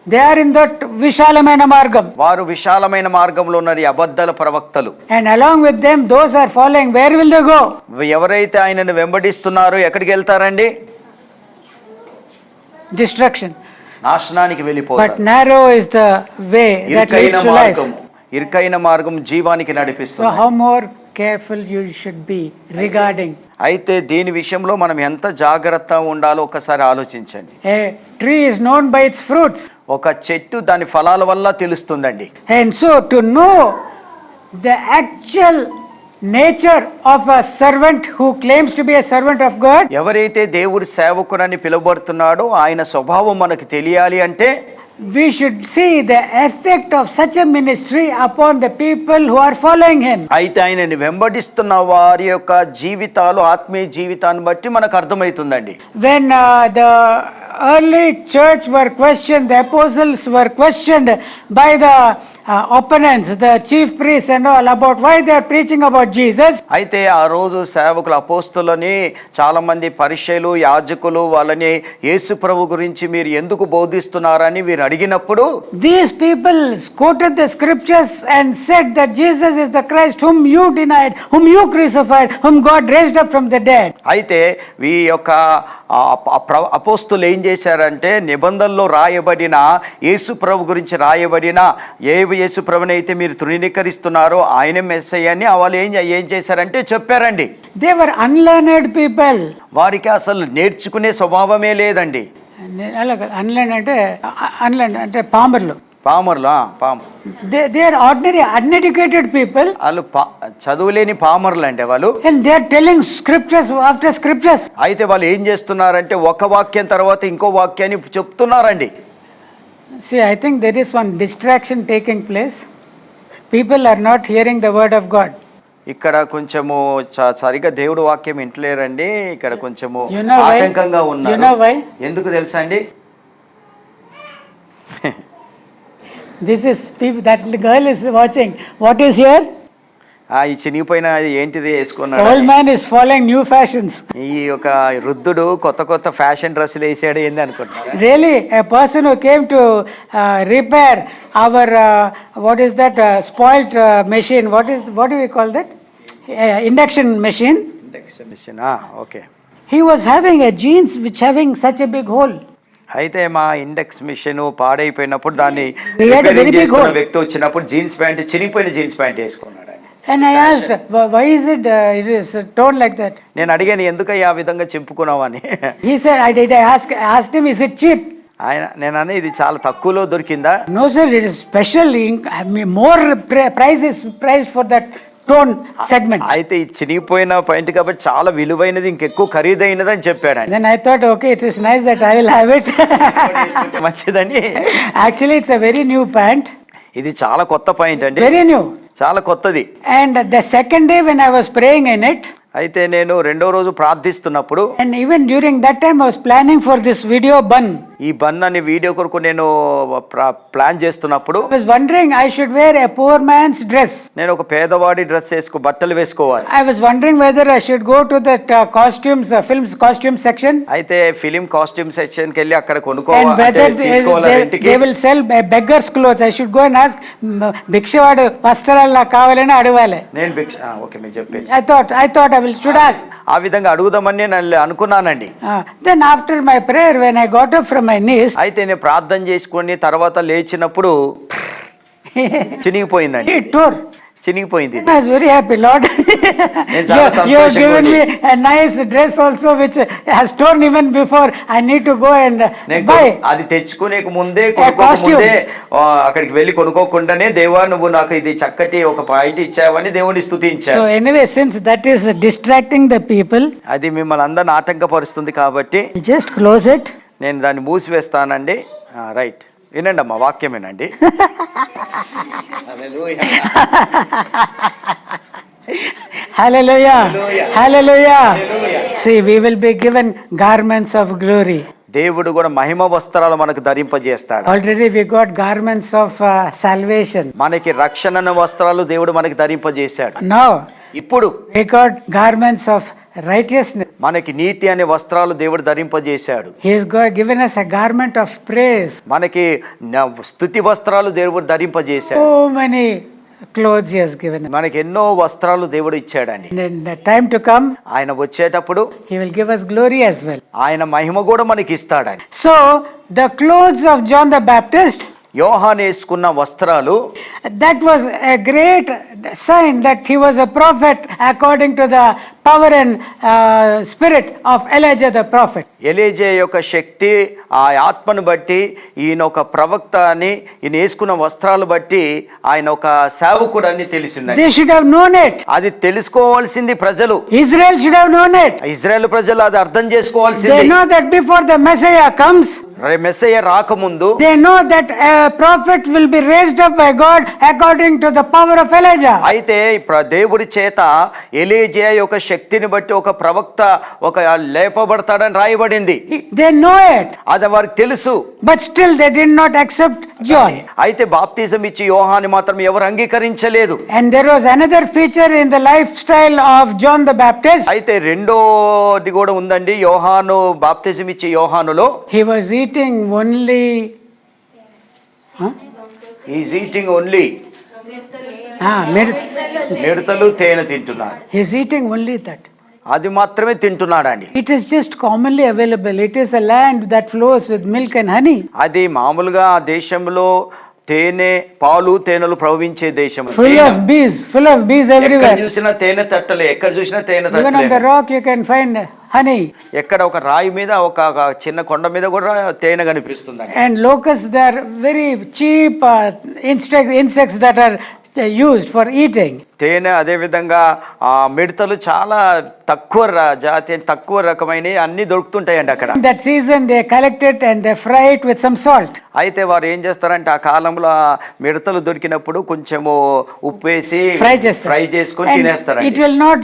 దే ఆర్ ఇన్ దట్ విశాలమైన మార్గం. వారు విశాలమైన మార్గంలో ఉన్నారు ఈ అబద్ధాల ప్రవక్తలు. And along with them those are following, where will they go? ఎవరైతే ఆయనను వెంబడిస్తున్నారో ఎక్కడికి వెళ్తారండి? Destruction. నాశనానికి వెళ్ళిపోతారు. But narrow is the way that leads to life. ఇరుకైన మార్గం జీవానికి నడిపిస్తుంది. So how more careful you should be regarding. అయితే దీని విషయంలో మనం ఎంత జాగ్రత్తగా ఉండాలో ఒకసారి ఆలోచించండి. A tree is known by its fruits. ఒక చెట్టు దాని ఫలాల వల్ల తెలుస్తుందండి. And so to know the actual nature of a servant who claims to be a servant of God, ఎవరైతే దేవుడి సేవకుడని పిలువబడుతున్నాడో ఆయన స్వభావం మనకు తెలియాలి అంటే, we should see the effect of such a ministry upon the people who are following him. అయితే ఆయనని వెంబడిస్తున్న వారి యొక్క జీవితాలు, ఆత్మీయ జీవితాన్ని బట్టి మనకు అర్థమవుతుందండి. When the early church were questioned, the apostles were questioned by the opponents, the chief priests and all, about why they are preaching about Jesus. అయితే ఆ రోజు సేవకులు, అపోస్తులని చాలా మంది పరిచయులు, యాజకులు వాళ్ళని యేసు ప్రభు గురించి మీరు ఎందుకు బోధిస్తున్నారని వీరు అడిగినప్పుడు, these people quoted the scriptures and said that Jesus is the Christ whom you denied, whom you crucified, whom God raised up from the dead. అయితే ఈ యొక్క అపోస్తులు ఏం చేశారంటే, నిబంధనలో రాయబడిన యేసు ప్రభు గురించి రాయబడిన ఏ యేసు ప్రభుని అయితే మీరు తృణీకరిస్తున్నారో ఆయనే మెస్సయ్య అని వాళ్ళు ఏం చేశారంటే చెప్పారండి. They were unlearned people. వారికి అసలు నేర్చుకునే స్వభావమే లేదండి. అన్లర్న్ అంటే పామర్లు. పామర్లు. They are ordinary uneducated people. వాళ్ళు చదువులేని పామర్లు అంటే వాళ్ళు. And they are telling scriptures after scriptures. అయితే వాళ్ళు ఏం చేస్తున్నారంటే ఒక వాక్యం తర్వాత ఇంకో వాక్యాన్ని చెప్తున్నారండి. See, I think there is one distraction taking place. People are not hearing the word of God. ఇక్కడ కొంచెము సరిగా దేవుడు వాక్యం వింటలేరండి. ఇక్కడ కొంచెము You know why? ఆటంకంగా ఉన్నారు. You know why? ఎందుకు తెలుసా అండి? This is people, that girl is watching. What is here? ఈ చినిగిపోయిన ఏంటిది వేసుకున్నాడు. Old man is following new fashions. ఈ యొక్క వృద్ధుడు కొత్త ఫ్యాషన్ డ్రెస్సులు వేసాడు ఏంది అనుకుంటున్నారు. Really, a person who came to repair our what is that spoilt machine? What do we call that? Induction machine. Okay. He was having a jeans which having such a big hole. అయితే మా index machine పాడైపోయినప్పుడు దాన్ని వ్యక్తి వచ్చినప్పుడు jeans pant, చినిగిపోయిన jeans pant వేసుకున్నాడు. And I asked, why is it is torn like that? నేను అడిగాను, ఎందుకయ్యా ఆ విధంగా చింపుకున్నావని. He said, I asked him, is it cheap? నేను అనే ఇది చాలా తక్కువలో దొరికిందా? No sir, it is special. More price is priced for that torn segment. అయితే ఈ చినిగిపోయిన పాయింట్ కాబట్టి చాలా విలువైనది, ఇంకెక్కువ ఖరీదైనది అని చెప్పాడు. Then I thought, okay, it is nice that I will have it. మంచిదని. Actually, it's a very new pant. ఇది చాలా కొత్త పాయింట్ అండి. Very new. చాలా కొత్తది. And the second day when I was praying in it, అయితే నేను రెండో రోజు ప్రార్థిస్తున్నప్పుడు, and even during that time I was planning for this video bun. ఈ బన్ అనే వీడియో కొరకు నేను ప్లాన్ చేస్తున్నప్పుడు, I was wondering I should wear a poor man's dress. నేను ఒక పేదవాడి డ్రెస్ బట్టలు వేసుకోవాలి. I was wondering whether I should go to that films costume section. అయితే ఫిలిం కాస్ట్యూమ్ సెక్షన్ కి వెళ్ళి అక్కడ And కొనుక్కోవాలి, whether తీసుకోవాలి. they will sell beggars clothes. I should go and ask, భిక్షవాడు వస్త్రాలు నాకు కావాలని అడగాలి. నేను ఓకే మీరు చెప్పేసి I thought I should ask. ఆ విధంగా అడుగుదామని నేను అనుకున్నానండి. Then after my prayer, when I got up from my knees, అయితే నేను ప్రార్థన చేసుకొని తర్వాత లేచినప్పుడు చినిగిపోయిందండి. it tore. చినిగిపోయింది. I was very happy, Lord. You have given me a nice dress also which has torn even before I need to go and buy. అది తెచ్చుకునే ముందే అక్కడికి వెళ్ళి కొనుక్కోకుండానే, దేవా నువ్వు నాకు ఇది చక్కటి ఒక పాయింట్ ఇచ్చావని దేవుని స్తుతించాను. So anyway, since that is distracting the people, అది మిమ్మల్ని అందరిని ఆటంకపరుస్తుంది కాబట్టి just close it. నేను దాన్ని మూసివేస్తానండి. రైట్, వినండి అమ్మా, వాక్యం వినండి. Hallelujah. Hallelujah. See, we will be given garments of glory. దేవుడు కూడా మహిమ వస్త్రాలు మనకు ధరింపజేస్తాడు. Already we got garments of salvation. మనకి రక్షణ వస్త్రాలు దేవుడు మనకి ధరింపజేశాడు. Now ఇప్పుడు we got garments of righteousness. మనకి నీతి అనే వస్త్రాలు దేవుడు ధరింపజేశాడు. He has given us a garment of praise. మనకి స్తుతి వస్త్రాలు దేవుడు ధరింపజేశాడు. So many clothes he has given us. మనకి ఎన్నో వస్త్రాలు దేవుడు ఇచ్చాడండి. In the time to come, ఆయన వచ్చేటప్పుడు he will give us glory as well. ఆయన మహిమ కూడా మనకి ఇస్తాడండి. So the clothes of John the Baptist, యోహాను వేసుకున్న వస్త్రాలు, that was a great sign that he was a prophet according to the power and spirit of Elijah the prophet. ELISA యొక్క శక్తి, ఆ ఆత్మను బట్టి ఈయన ఒక ప్రవక్త అని, ఈయన వేసుకున్న వస్త్రాలు బట్టి ఆయన ఒక సేవకుడు అని తెలిసింది. They should have known it. అది తెలుసుకోవాల్సింది ప్రజలు. Israel should have known it. Israel ప్రజలు అది అర్థం చేసుకోవాల్సింది. They know that before the Messiah comes, Messiah రాకముందు they know that a prophet will be raised up by God according to the power of Elijah. అయితే దేవుడి చేత ఎలీజా యొక్క శక్తిని బట్టి ఒక ప్రవక్త ఒక లేపబడతాడని రాయబడింది. They know it, అది వారికి తెలుసు. but still they did not accept John. అయితే బాప్తిజం ఇచ్చి యోహాను మాత్రం ఎవరు అంగీకరించలేదు. And there was another feature in the lifestyle of John the Baptist. అయితే రెండోది కూడా ఉందండి యోహాను బాప్తిజం ఇచ్చే యోహానులో. He was eating only is eating only mid- మిడతలు తేనె తింటున్నాడు. he's eating only that. అది మాత్రమే తింటున్నాడండి. It is just commonly available. It is a land that flows with milk and honey. అది మామూలుగా ఆ దేశంలో తేనె పాలు తేనెలు ప్రవహించే దేశం. Full of bees ఎక్కడ everywhere. చూసినా తేనె తట్టలే, ఎక్కడ చూసినా తేనె Even on the తట్టలే. rock you can find honey. ఎక్కడ ఒక రాయి మీద ఒక చిన్న కొండ మీద కూడా తేనె కనిపిస్తుంది. And locusts, they are very cheap insects that are used for eating. తేనె అదే విధంగా ఆ మిడతలు చాలా తక్కువ జాతి తక్కువ రకమైన అన్ని దొరుకుతుంటాయండి అక్కడ. In that season they collect it and they fry it with some salt. అయితే వారు ఏం చేస్తారంటే ఆ కాలంలో ఆ మిడతలు దొరికినప్పుడు కొంచెము ఉప్పు వేసి Fry చేస్తారు. ఫ్రై చేసుకొని And తినేస్తారండి. it will not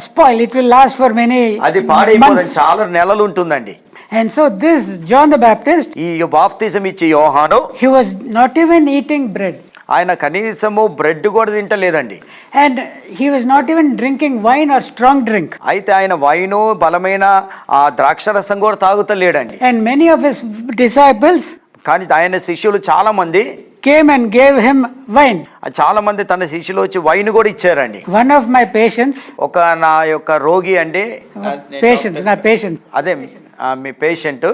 spoil. It will last for many అది పాడైపోతుంది, months. చాలా నెలలు ఉంటుందండి. And so this John the Baptist, ఈ బాప్తిజం ఇచ్చే యోహాను he was not even eating bread. ఆయన కనీసము బ్రెడ్ కూడా తింటలేదండి. And he was not even drinking wine or strong drink. అయితే ఆయన వైను బలమైన ఆ ద్రాక్షరసం కూడా తాగుతలేడండి. And many of his disciples కానీ ఆయన శిష్యులు చాలా మంది came and gave him wine. చాలా మంది తన శిష్యులు వచ్చి వైన్ కూడా ఇచ్చారండి. One of my patients, ఒక నా యొక్క రోగి అండి patients, అదే మీ patient,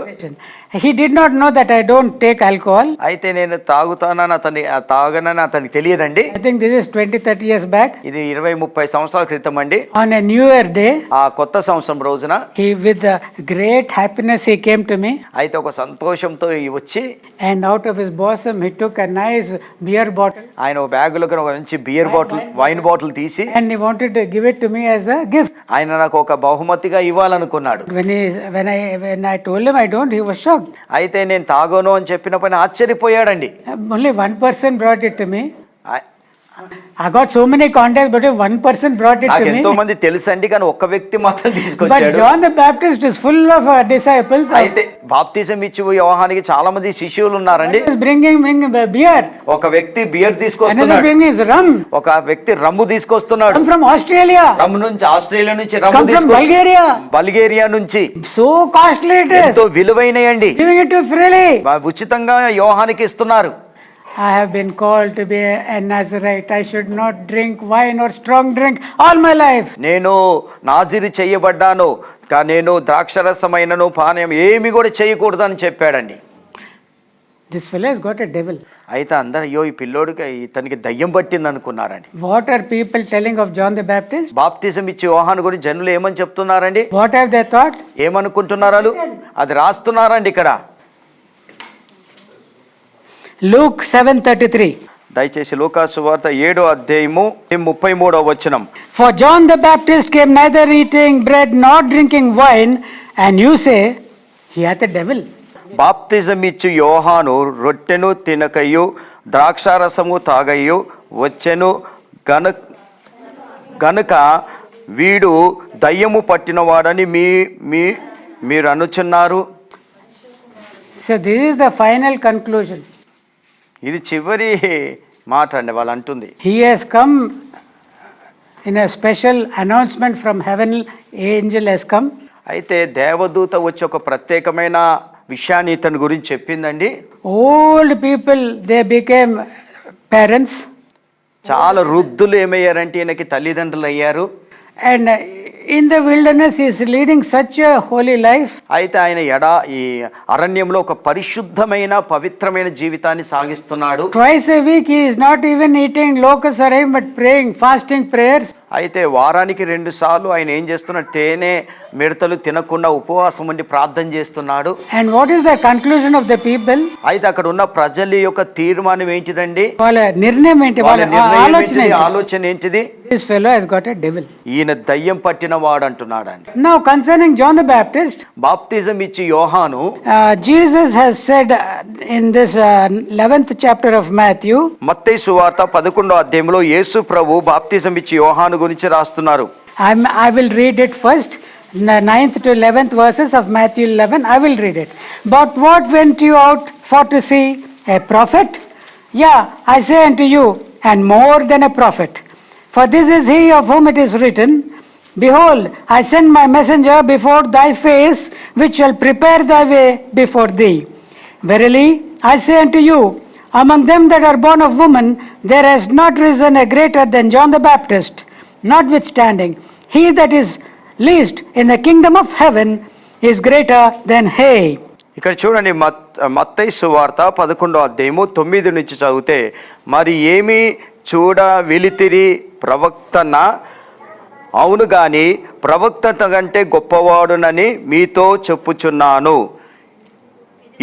he did not know that I don't take alcohol. అయితే నేను తాగుతానని తాగనని అతనికి తెలియదండి. I think this is 20-30 years back. ఇది 20-30 సంవత్సరాల క్రితం అండి. On a New Year day, ఆ కొత్త సంవత్సరం రోజున he with great happiness he came to me, అయితే ఒక సంతోషంతో వచ్చి and out of his bosom he took a nice beer bottle ఆయన ఒక బ్యాగులో ఒక మంచి బియర్ బాటిల్ వైన్ బాటిల్ తీసి and he wanted to give it to me as a gift. ఆయన నాకు ఒక బహుమతిగా ఇవ్వాలనుకున్నాడు. When I told him I don't, he was shocked. అయితే నేను తాగోను అని చెప్పినప్పుడు ఆశ్చర్యపోయాడండి. Only one person brought it to me. ఆ- I got so many contacts, but if one person brought it నాకు to ఎంతో me. మంది తెలుసండి, కానీ ఒక్క వ్యక్తి మాత్రం But తీసుకొచ్చాడు. John the Baptist is full of disciples. అయితే బాప్తిజం ఇచ్చి యోహానికి చాలా మంది శిష్యులు ఉన్నారండి. He is bringing beer. ఒక వ్యక్తి బియర్ Another తీసుకొస్తున్నాడు, bringing is rum. ఒక వ్యక్తి రమ్ము తీసుకొస్తున్నాడు. Come from Australia. రమ్ము నుంచి ఆస్ట్రేలియా నుంచి రమ్ము Come from Bulgaria. బల్గేరియా నుంచి So costly it is. ఎంతో విలువైనయండి, Giving it to freely. ఉచితంగా యోహానికి ఇస్తున్నారు. I have been called to be a Nazarite. I should not drink wine or strong drink all my life. నేను నాజిరి చేయబడ్డాను, నేను ద్రాక్షరసమైనను పానీయం ఏమి కూడా చేయకూడదని చెప్పాడండి. This fellow has got a devil. అయితే అందరూ అయ్యో ఈ పిల్లోడికి ఇతనికి దయ్యం పట్టింది అనుకున్నారండి. What are people telling of John the Baptist? బాప్తిజం ఇచ్చే యోహాను గురించి జనులు ఏమని చెప్తున్నారండి? What have they thought? ఏమనుకుంటున్నారు? అది రాస్తున్నారండి ఇక్కడ. Luke 7:33. దయచేసి లూకాసు వార్త 7వ అధ్యాయము 33వ వచనం. For John the Baptist came neither eating bread nor drinking wine, and you say, he hath a devil. బాప్తిజం ఇచ్చు యోహాను రొట్టెను తినకయు ద్రాక్షారసము తాగయు వచ్చెను గనుక వీడు దయ్యము పట్టినవాడని మీరు అనుచున్నారు. So this is the final conclusion. ఇది చివరి మాట అండి వాళ్ళు అంటుంది. He has come in a special announcement from heaven. Angel has come. అయితే దేవదూత వచ్చి ఒక ప్రత్యేకమైన విషయాన్ని ఇతని గురించి చెప్పిందండి. Old people, they became parents. చాలా వృద్ధులు ఏమయ్యారంటే ఈయనకి తల్లిదండ్రులు అయ్యారు. And in the wilderness he is leading such a holy life. అయితే ఆయన ఈ అరణ్యంలో ఒక పరిశుద్ధమైన పవిత్రమైన జీవితాన్ని సాగిస్తున్నాడు. Twice a week he is not even eating locusts or anything, but praying, fasting prayers. అయితే వారానికి 2 సార్లు ఆయన ఏం చేస్తున్నాడు, తేనె మిడతలు తినకుండా ఉపవాసం ఉండి ప్రార్థన చేస్తున్నాడు. And what is the conclusion of the people? అయితే అక్కడ ఉన్న ప్రజల యొక్క తీర్మానం ఏంటిదండి, వాళ్ళ నిర్ణయం ఏంటి, వాళ్ళ వాళ్ళ నిర్ణయం ఆలోచన ఏంటిది? ఏంటి? ఆలోచన ఏంటిది? This fellow has got a devil. ఈయన దయ్యం పట్టిన వాడు అంటున్నాడండి. Now concerning John the Baptist, బాప్తిజం ఇచ్చి యోహాను, Jesus has said in this 11th chapter of Matthew, మత్తయి సువార్త 11వ అధ్యాయంలో యేసు ప్రభు బాప్తిజం ఇచ్చి యోహాను గురించి రాస్తున్నారు. I will read it first, the 9th to 11th verses of Matthew 11. I will read it. But what went you out for to see? A prophet? Yeah, I say unto you, and more than a prophet. For this is he of whom it is written, Behold, I send my messenger before thy face, which shall prepare thy way before thee. Verily, I say unto you, among them that are born of woman, there has not risen a greater than John the Baptist. Notwithstanding, he that is least in the kingdom of heaven is greater than he. ఇక్కడ చూడండి, మత్తయి సువార్త 11వ అధ్యాయము 9 నుంచి చదివితే, మరి ఏమి చూడ వెలితిరి ప్రవక్తన? అవును గాని ప్రవక్త కంటే గొప్పవాడునని మీతో చెప్పుచున్నాను.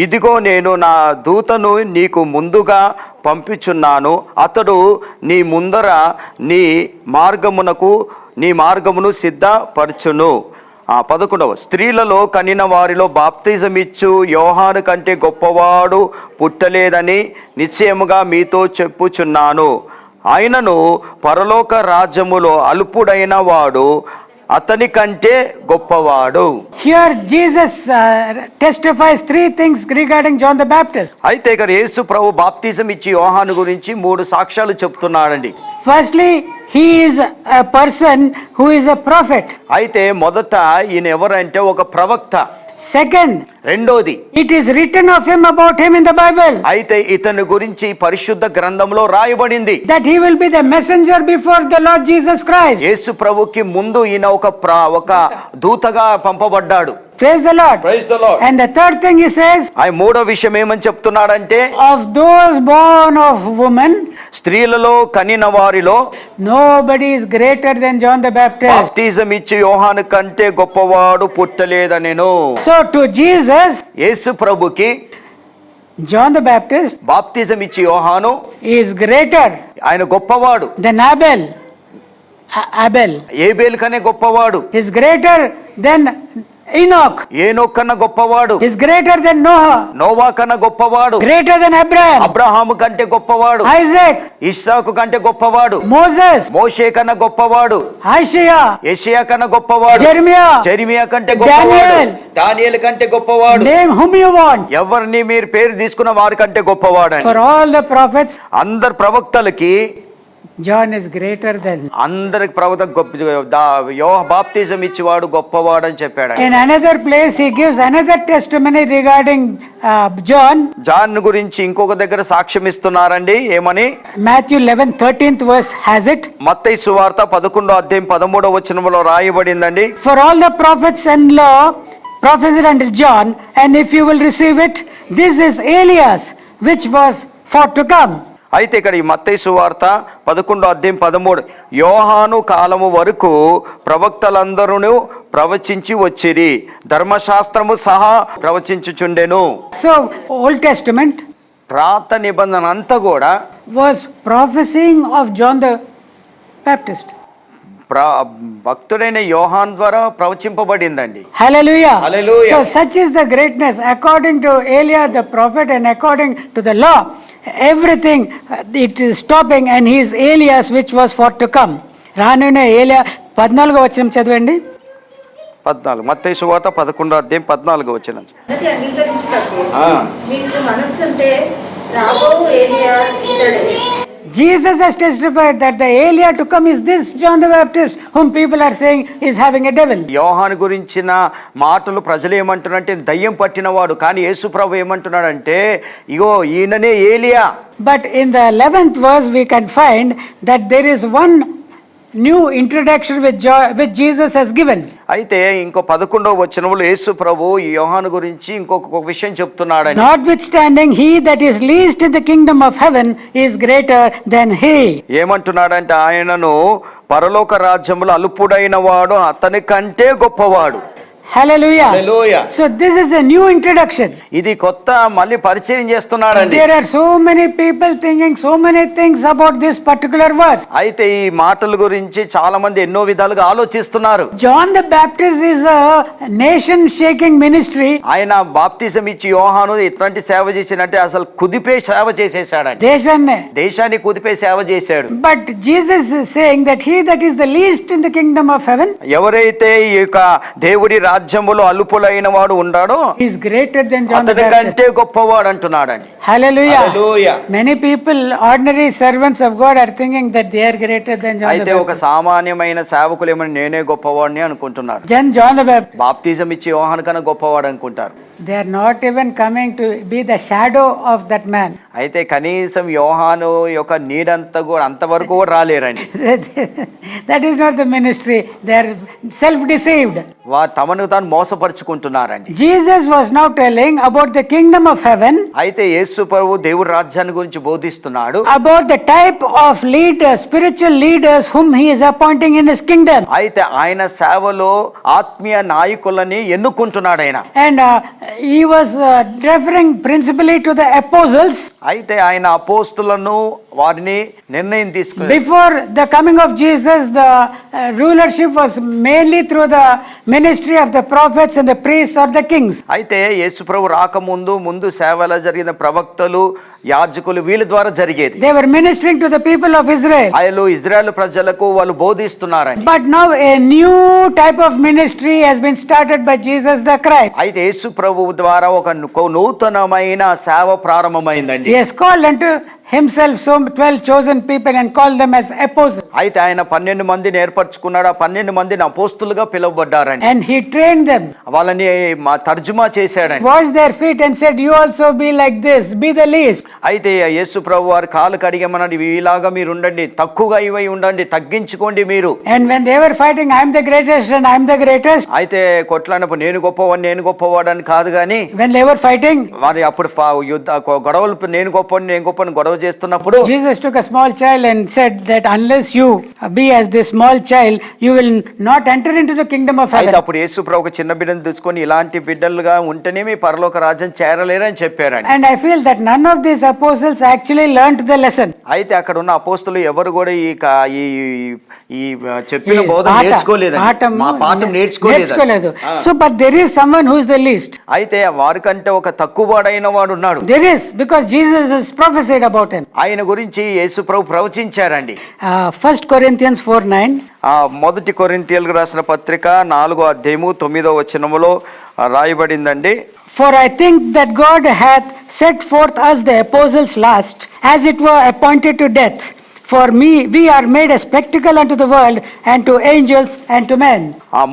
ఇదిగో నేను నా దూతను నీకు ముందుగా పంపించున్నాను. అతడు నీ ముందర నీ మార్గమును సిద్ధపరచును. 11వ, స్త్రీలలో కనిన వారిలో బాప్తిజం ఇచ్చు యోహాను కంటే గొప్పవాడు పుట్టలేదని నిశ్చయముగా మీతో చెప్పుచున్నాను. ఆయనను పరలోక రాజ్యములో అల్పుడైన వాడు అతని కంటే గొప్పవాడు. Here Jesus testifies 3 things regarding John the Baptist. అయితే ఇక్కడ యేసు ప్రభు బాప్తిజం ఇచ్చి యోహాను గురించి 3 సాక్ష్యాలు చెప్తున్నాడండి. Firstly, he is a person who is a prophet. అయితే మొదట ఈయన ఎవరంటే ఒక ప్రవక్త. Second, రెండోది, it is written of him, about him in the Bible, అయితే ఇతని గురించి పరిశుద్ధ గ్రంథంలో రాయబడింది that he will be the messenger before the Lord Jesus Christ. యేసు ప్రభుకి ముందు ఈయన ఒక దూతగా పంపబడ్డాడు. Praise the Lord. Praise the Lord. And the third thing he says, ఆయన మూడో విషయం ఏమని చెప్తున్నాడంటే, of those born of woman, స్త్రీలలో కనిన వారిలో nobody is greater than John the Baptist. బాప్తిజం ఇచ్చి యోహాను కంటే గొప్పవాడు పుట్టలేదనెను. So to Jesus, యేసు ప్రభుకి John the Baptist బాప్తిజం ఇచ్చి యోహాను is greater ఆయన గొప్పవాడు. than Abel. ఏబేలు కనే గొప్పవాడు. Is greater than Enoch. ఏనోక్ కన్నా గొప్పవాడు. Is greater than Noah. Noah కన్నా గొప్పవాడు. Greater than Abraham. అబ్రహాము కంటే గొప్పవాడు. Isaac. ఇస్సాకు కంటే గొప్పవాడు. Moses. మోషే కన్నా గొప్పవాడు. Isaiah. యెషయా కన్నా గొప్పవాడు. Jeremiah కంటే గొప్పవాడు. దానియేలు కంటే గొప్పవాడు. Name whom you want. ఎవరిని మీరు పేరు తీసుకున్న వారి కంటే గొప్పవాడు. For all the prophets, అందరు ప్రవక్తలకి John is greater than. అందరికి ప్రవక్త బాప్తిజం ఇచ్చివాడు గొప్పవాడు అని చెప్పాడు. In another place he gives another testimony regarding John. John గురించి ఇంకొక దగ్గర సాక్ష్యం ఇస్తున్నారండి. ఏమని? Matthew 11:13th verse has it. మత్తయి సువార్త 11వ అధ్యాయం 13వ వచనంలో రాయబడిందండి. For all the prophets and law prophesied unto John, and if you will receive it, this is Elias which was for to come. అయితే ఇక్కడ ఈ మత్తయి సువార్త 11వ అధ్యాయం 13, యోహాను కాలము వరకు ప్రవక్తలందరూ ప్రవచించి వచ్చిరి, ధర్మశాస్త్రము సహా ప్రవచించుచుండెను. So Old Testament పాత నిబంధన అంతా కూడా was prophesying of John the Baptist. భక్తుడైన యోహాన్ ద్వారా ప్రవచింపబడిందండి. Hallelujah. Hallelujah. So such is the greatness according to Elias the prophet and according to the law. Everything it is stopping, and he is Elias which was for to come. రానునే ఏలియా 14వ వచనం చదవండి. 14 మత్తయి సువార్త 11వ అధ్యాయం 14వ వచనం. మీకు మనస్సుంటే రాబోవు ఏలియా ఇతడే. Jesus has testified that the Eliah to come is this John the Baptist, whom people are saying is having a devil. యోహాను గురించిన మాటలు ప్రజలు ఏమంటున్నారంటే దయ్యం పట్టినవాడు, కానీ యేసు ప్రభు ఏమంటున్నాడంటే ఇగో ఈయననే ఏలియా. But in the 11th verse we can find that there is one new introduction which Jesus has given. అయితే ఇంకో 11వ వచనంలో యేసు ప్రభు ఈ యోహాను గురించి ఇంకొక విషయం చెప్తున్నాడండి. Notwithstanding, he that is least in the kingdom of heaven is greater than he. ఏమంటున్నాడంటే ఆయనను పరలోక రాజ్యములో అల్పుడైన వాడు అతని కంటే గొప్పవాడు. Hallelujah. Hallelujah. So this is a new introduction. ఇది కొత్త మళ్ళీ పరిచయం చేస్తున్నాడండి. There are so many people thinking so many things about this particular verse. అయితే ఈ మాటల గురించి చాలా మంది ఎన్నో విధాలుగా ఆలోచిస్తున్నారు. John the Baptist is a nation shaking ministry. ఆయన బాప్తిజం ఇచ్చి యోహాను ఎట్లాంటి సేవ చేసినంటే అసలు కుదిపే సేవ చేసేసాడండి. దేశాన్ని కుదిపే సేవ చేశాడు. But Jesus is saying that he that is the least in the kingdom of heaven, ఎవరైతే ఈ యొక్క దేవుడి రాజ్యములో అల్పులైన వాడు ఉన్నాడో is greater than John the అతని Baptist. కంటే గొప్పవాడు అంటున్నాడండి. Hallelujah. Hallelujah. Many people, ordinary servants of God, are thinking that they are greater than John the అయితే ఒక Baptist. సామాన్యమైన సేవకులు ఏమని నేనే గొప్పవాడిని అనుకుంటున్నారు. Then John the Baptist, బాప్తిజం ఇచ్చి యోహాను కన్నా గొప్పవాడు అనుకుంటారు. they are not even coming to be the shadow of that man. అయితే కనీసం యోహాను యొక్క అంతవరకు కూడా రాలేరండి. That is not the ministry. They are self-deceived. తమను తాను మోసపరుచుకుంటున్నారండి. Jesus was now telling about the kingdom of heaven, అయితే యేసు ప్రభువు దేవుడి రాజ్యాన్ని గురించి బోధిస్తున్నాడు. about the type of leaders, spiritual leaders whom he is appointing in his kingdom. అయితే ఆయన సేవలో ఆత్మీయ నాయకులని ఎన్నుకుంటున్నాడు ఆయన. And he was referring principally to the apostles. అయితే ఆయన అపోస్తులను వారిని నిర్ణయం తీసుకుని Before the coming of Jesus, the rulership was mainly through the ministry of the prophets and the priests or the kings. అయితే యేసు ప్రభు ముందు సేవల జరిగిన ప్రవక్తలు యాజకులు వీళ్ళ ద్వారా జరిగేది. They were ministering to the people of Israel. ఆయలు ఇజ్రాయెల్ ప్రజలకు వాళ్ళు బోధిస్తున్నారని. But now a new type of ministry has been started by Jesus the Christ. అయితే యేసు ప్రభువు ద్వారా ఒక నూతనమైన సేవ ప్రారంభమైందండి. He has called unto himself some 12 chosen people and called them as apostles. అయితే ఆయన 12 మందిని ఏర్పరచుకున్నాడు. ఆ 12 మందిని అపోస్తులుగా పిలువబడ్డారండి. And he trained them, వాళ్ళని తర్జుమా చేశాడండి. washed their feet and said, you also be like this, be the least. అయితే యేసు ప్రభు వారి కాలు కడిగమన్నాడు. ఇలాగా మీరు ఉండండి, తక్కువగా ఇవై ఉండండి, తగ్గించుకోండి మీరు. And when they were fighting, I am the greatest and I am the greatest. అయితే కొట్లాడినప్పుడు నేను గొప్పవాడు అని కాదు గాని When they were fighting, వారి అప్పుడు గొడవలు నేను గొప్పని గొడవ చేస్తున్నప్పుడు Jesus took a small child and said that unless you be as this small child, you will not enter into the kingdom of అయితే heaven. అప్పుడు యేసు ప్రభు ఒక చిన్న బిడ్డను తీసుకొని ఇలాంటి బిడ్డలుగా ఉంటేనే మీ పరలోక రాజ్యం చేరలేరని చెప్పారండి. And I feel that none of these apostles actually learnt the lesson. అయితే అక్కడ ఉన్న అపోస్తులు ఎవరు కూడా ఈ చెప్పిన బోధ నేర్చుకోలేదండి. మా పాఠం నేర్చుకోలేదు. So but there is someone who is the least. అయితే వారికంటే ఒక తక్కువవాడైన వాడు ఉన్నాడు. There is, because Jesus has prophesied about him. ఆయన గురించి యేసు ప్రభు ప్రవచించారండి. 1 Corinthians 4:9. మొదటి కొరింథీయులకు రాసిన పత్రిక 4వ అధ్యాయము 9వ వచనములో రాయబడిందండి. For I think that God hath set forth us the apostles last, as it were appointed to death. For we are made a spectacle unto the world, and to angels, and to men.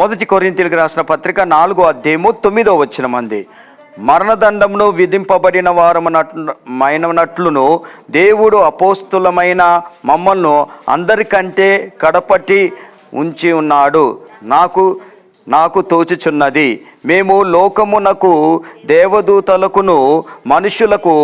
మొదటి కొరింథీయులకు రాసిన పత్రిక 4వ అధ్యాయము 9వ వచనం అంది. మరణదండమును విధింపబడిన వారమైనట్లును దేవుడు అపోస్తులమైన మమ్మల్ని అందరికంటే కడపటి ఉంచి ఉన్నాడు. నాకు తోచుచున్నది, మేము లోకమునకు దేవదూతలకును మనుషులకు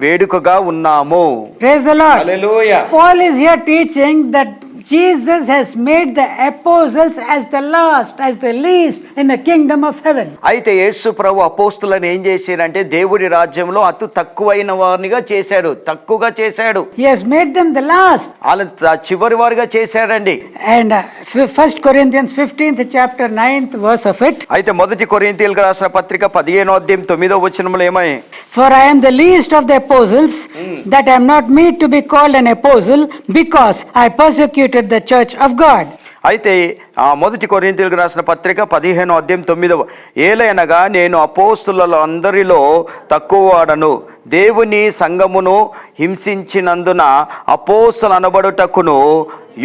వేడుకగా ఉన్నాము. Praise the Lord. Hallelujah. Paul is here teaching that Jesus has made the apostles as the last, as the least in the kingdom of heaven. అయితే యేసు ప్రభు అపోస్తులను ఏం చేశారంటే దేవుడి రాజ్యంలో అతి తక్కువైన వారినిగా చేశాడు, తక్కువగా చేశాడు. He has made them the last. వాళ్ళ చివరి వారిగా చేశాడండి. And 1 Corinthians 15th chapter 9th verse of it. అయితే మొదటి కొరింథీయులకు రాసిన పత్రిక 15వ అధ్యాయం 9వ వచనంలో ఏమై, For I am the least of the apostles, that I am not meet to be called an apostle, because I persecuted the church of God. అయితే మొదటి కొరింథీయులకు రాసిన పత్రిక 15వ అధ్యాయం 9వ, ఏలైనగా నేను అపోస్తులలో అందరిలో తక్కువవాడను, దేవుని సంఘమును హింసించినందున అపోస్తులు అనబడుటకును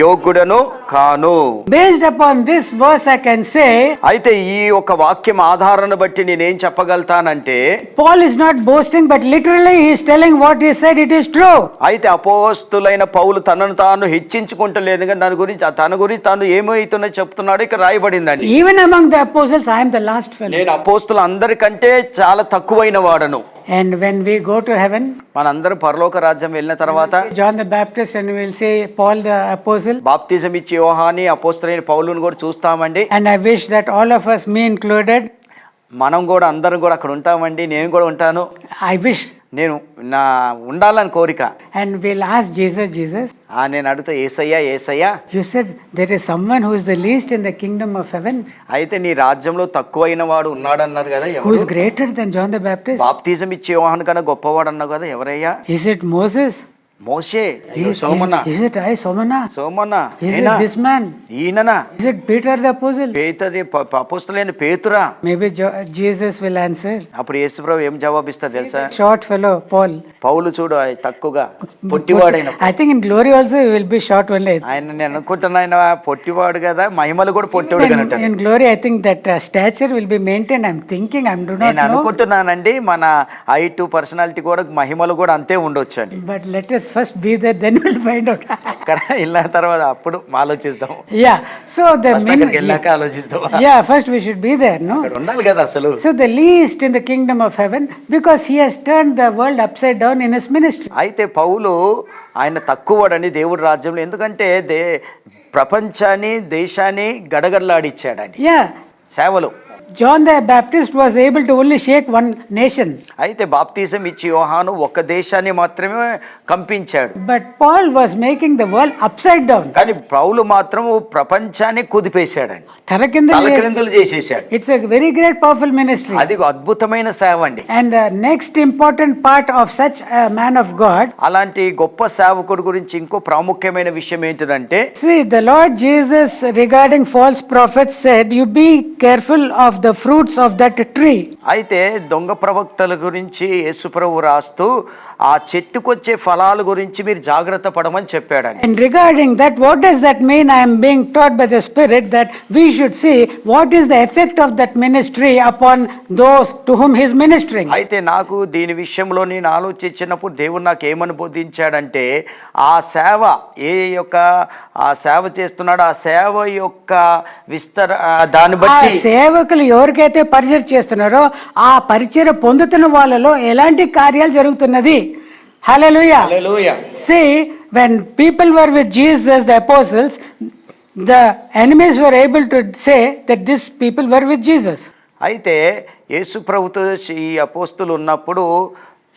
యోగ్యుడను కాను. Based upon this verse, I can say అయితే ఈ ఒక వాక్యం ఆధారాన్ని బట్టి నేనేం చెప్పగలుగుతానంటే, Paul is not boasting, but literally he is telling what he said, it is true. అయితే అపోస్తులైన పౌలు తనను తాను హెచ్చించుకుంటలేదు, కానీ తన గురించి తాను ఏమైతుందో చెప్తున్నాడు ఇక్కడ రాయబడిందండి. Even among the apostles, I am the last fellow. నేను అపోస్తుల అందరికంటే చాలా తక్కువైన వాడను. And when we go to heaven, మనందరం పరలోక రాజ్యం వెళ్ళిన తర్వాత John the Baptist, and we will say Paul the apostle. బాప్తిజం ఇచ్చి యోహాని అపోస్తులైన పౌలుని కూడా చూస్తామండి. And I wish that all of us, me included, మనం కూడా అందరం కూడా అక్కడ ఉంటామండి. నేను కూడా ఉంటాను. I wish. నేను నా ఉండాలని కోరిక. And we'll ask Jesus, నేను అడుగుతా, ఏసయ్యా ఏసయ్యా, you said there is someone who is the least in the kingdom of heaven, అయితే నీ రాజ్యంలో తక్కువైన వాడు ఉన్నాడన్నారు కదా, who is greater than John the Baptist? బాప్తిజం ఇచ్చే యోహాను కన్నా గొప్పవాడు అన్నావు కదా, ఎవరయ్యా? Is it Moses? Moshe, Somanna, Is it I, Somana? Somanna, Is it this man? ఈయననా? Is it Peter the apostle? పేతురు, అపోస్తలులైన పేతురా? Maybe Jesus will answer. అప్పుడు యేసుప్రభు ఏం జవాబిస్తారు తెలుసా? Short fellow, Paul. పౌలు చూడు తక్కువగా పొట్టివాడైన. I think in glory also he will be short only. ఆయన నేను అనుకుంటున్నా, ఆయన పొట్టివాడు కదా, మహిమలు కూడా పొట్టివాడు కదా. In glory, I think that stature will be maintained. I'm thinking, I do not నేను know. అనుకుంటున్నానండి మన హైట్ పర్సనాలిటీ కూడా మహిమలు కూడా అంతే ఉండొచ్చు అండి. But let us first be there, then we'll find out. అక్కడ వెళ్ళిన తర్వాత అప్పుడు ఆలోచిస్తాం. Yeah. So the అక్కడికి వెళ్ళాక ఆలోచిస్తాం. yeah, first we should be there, no? అక్కడ ఉండాలి కదా అసలు. So the least in the kingdom of heaven, because he has turned the world upside down in his ministry. అయితే పౌలు ఆయన తక్కువడని దేవుడి రాజ్యంలో, ఎందుకంటే ప్రపంచాన్ని దేశాన్ని గడగడలాడిచ్చాడండి Yeah. సేవలు. John the Baptist was able to only shake one nation. అయితే బాప్తిజం ఇచ్చి యోహాను ఒక దేశాన్ని మాత్రమే కంపించాడు. But Paul was making the world upside down. కానీ పౌలు మాత్రం ప్రపంచాన్ని కుదిపేశాడండి, తలకిందులు తలక్రిందులు చేసేసాడు. It's a very great powerful ministry. అది అద్భుతమైన సేవ అండి. And the next important part of such a man of God, అలాంటి గొప్ప సేవకుడు గురించి ఇంకో ప్రాముఖ్యమైన విషయం ఏంటిదంటే, see, the Lord Jesus regarding false prophets said, you be careful of the fruits of that tree. అయితే దొంగ ప్రవక్తల గురించి యేసుప్రభు రాస్తూ ఆ చెట్టుకొచ్చే ఫలాల గురించి మీరు జాగ్రత్త పడమని చెప్పాడండి. And regarding that, what does that mean? I am being taught by the Spirit that we should see what is the effect of that ministry upon those to whom he is ministering. అయితే నాకు దీని విషయంలో నేను ఆలోచించినప్పుడు దేవుడు నాకు ఏమని బోధించాడంటే, ఆ సేవ ఆ సేవ చేస్తున్నాడు, ఆ సేవ యొక్క దాన్ని ఆ బట్టి సేవకులు ఎవరికైతే పరిచయం చేస్తున్నారో ఆ పరిచయం పొందుతున్న వాళ్ళలో ఎలాంటి కార్యాలు జరుగుతున్నది. Hallelujah. Hallelujah. See, when people were with Jesus, the apostles, the enemies were able to say that these people were with Jesus. అయితే యేసు ప్రభుతో ఈ అపోస్తులు ఉన్నప్పుడు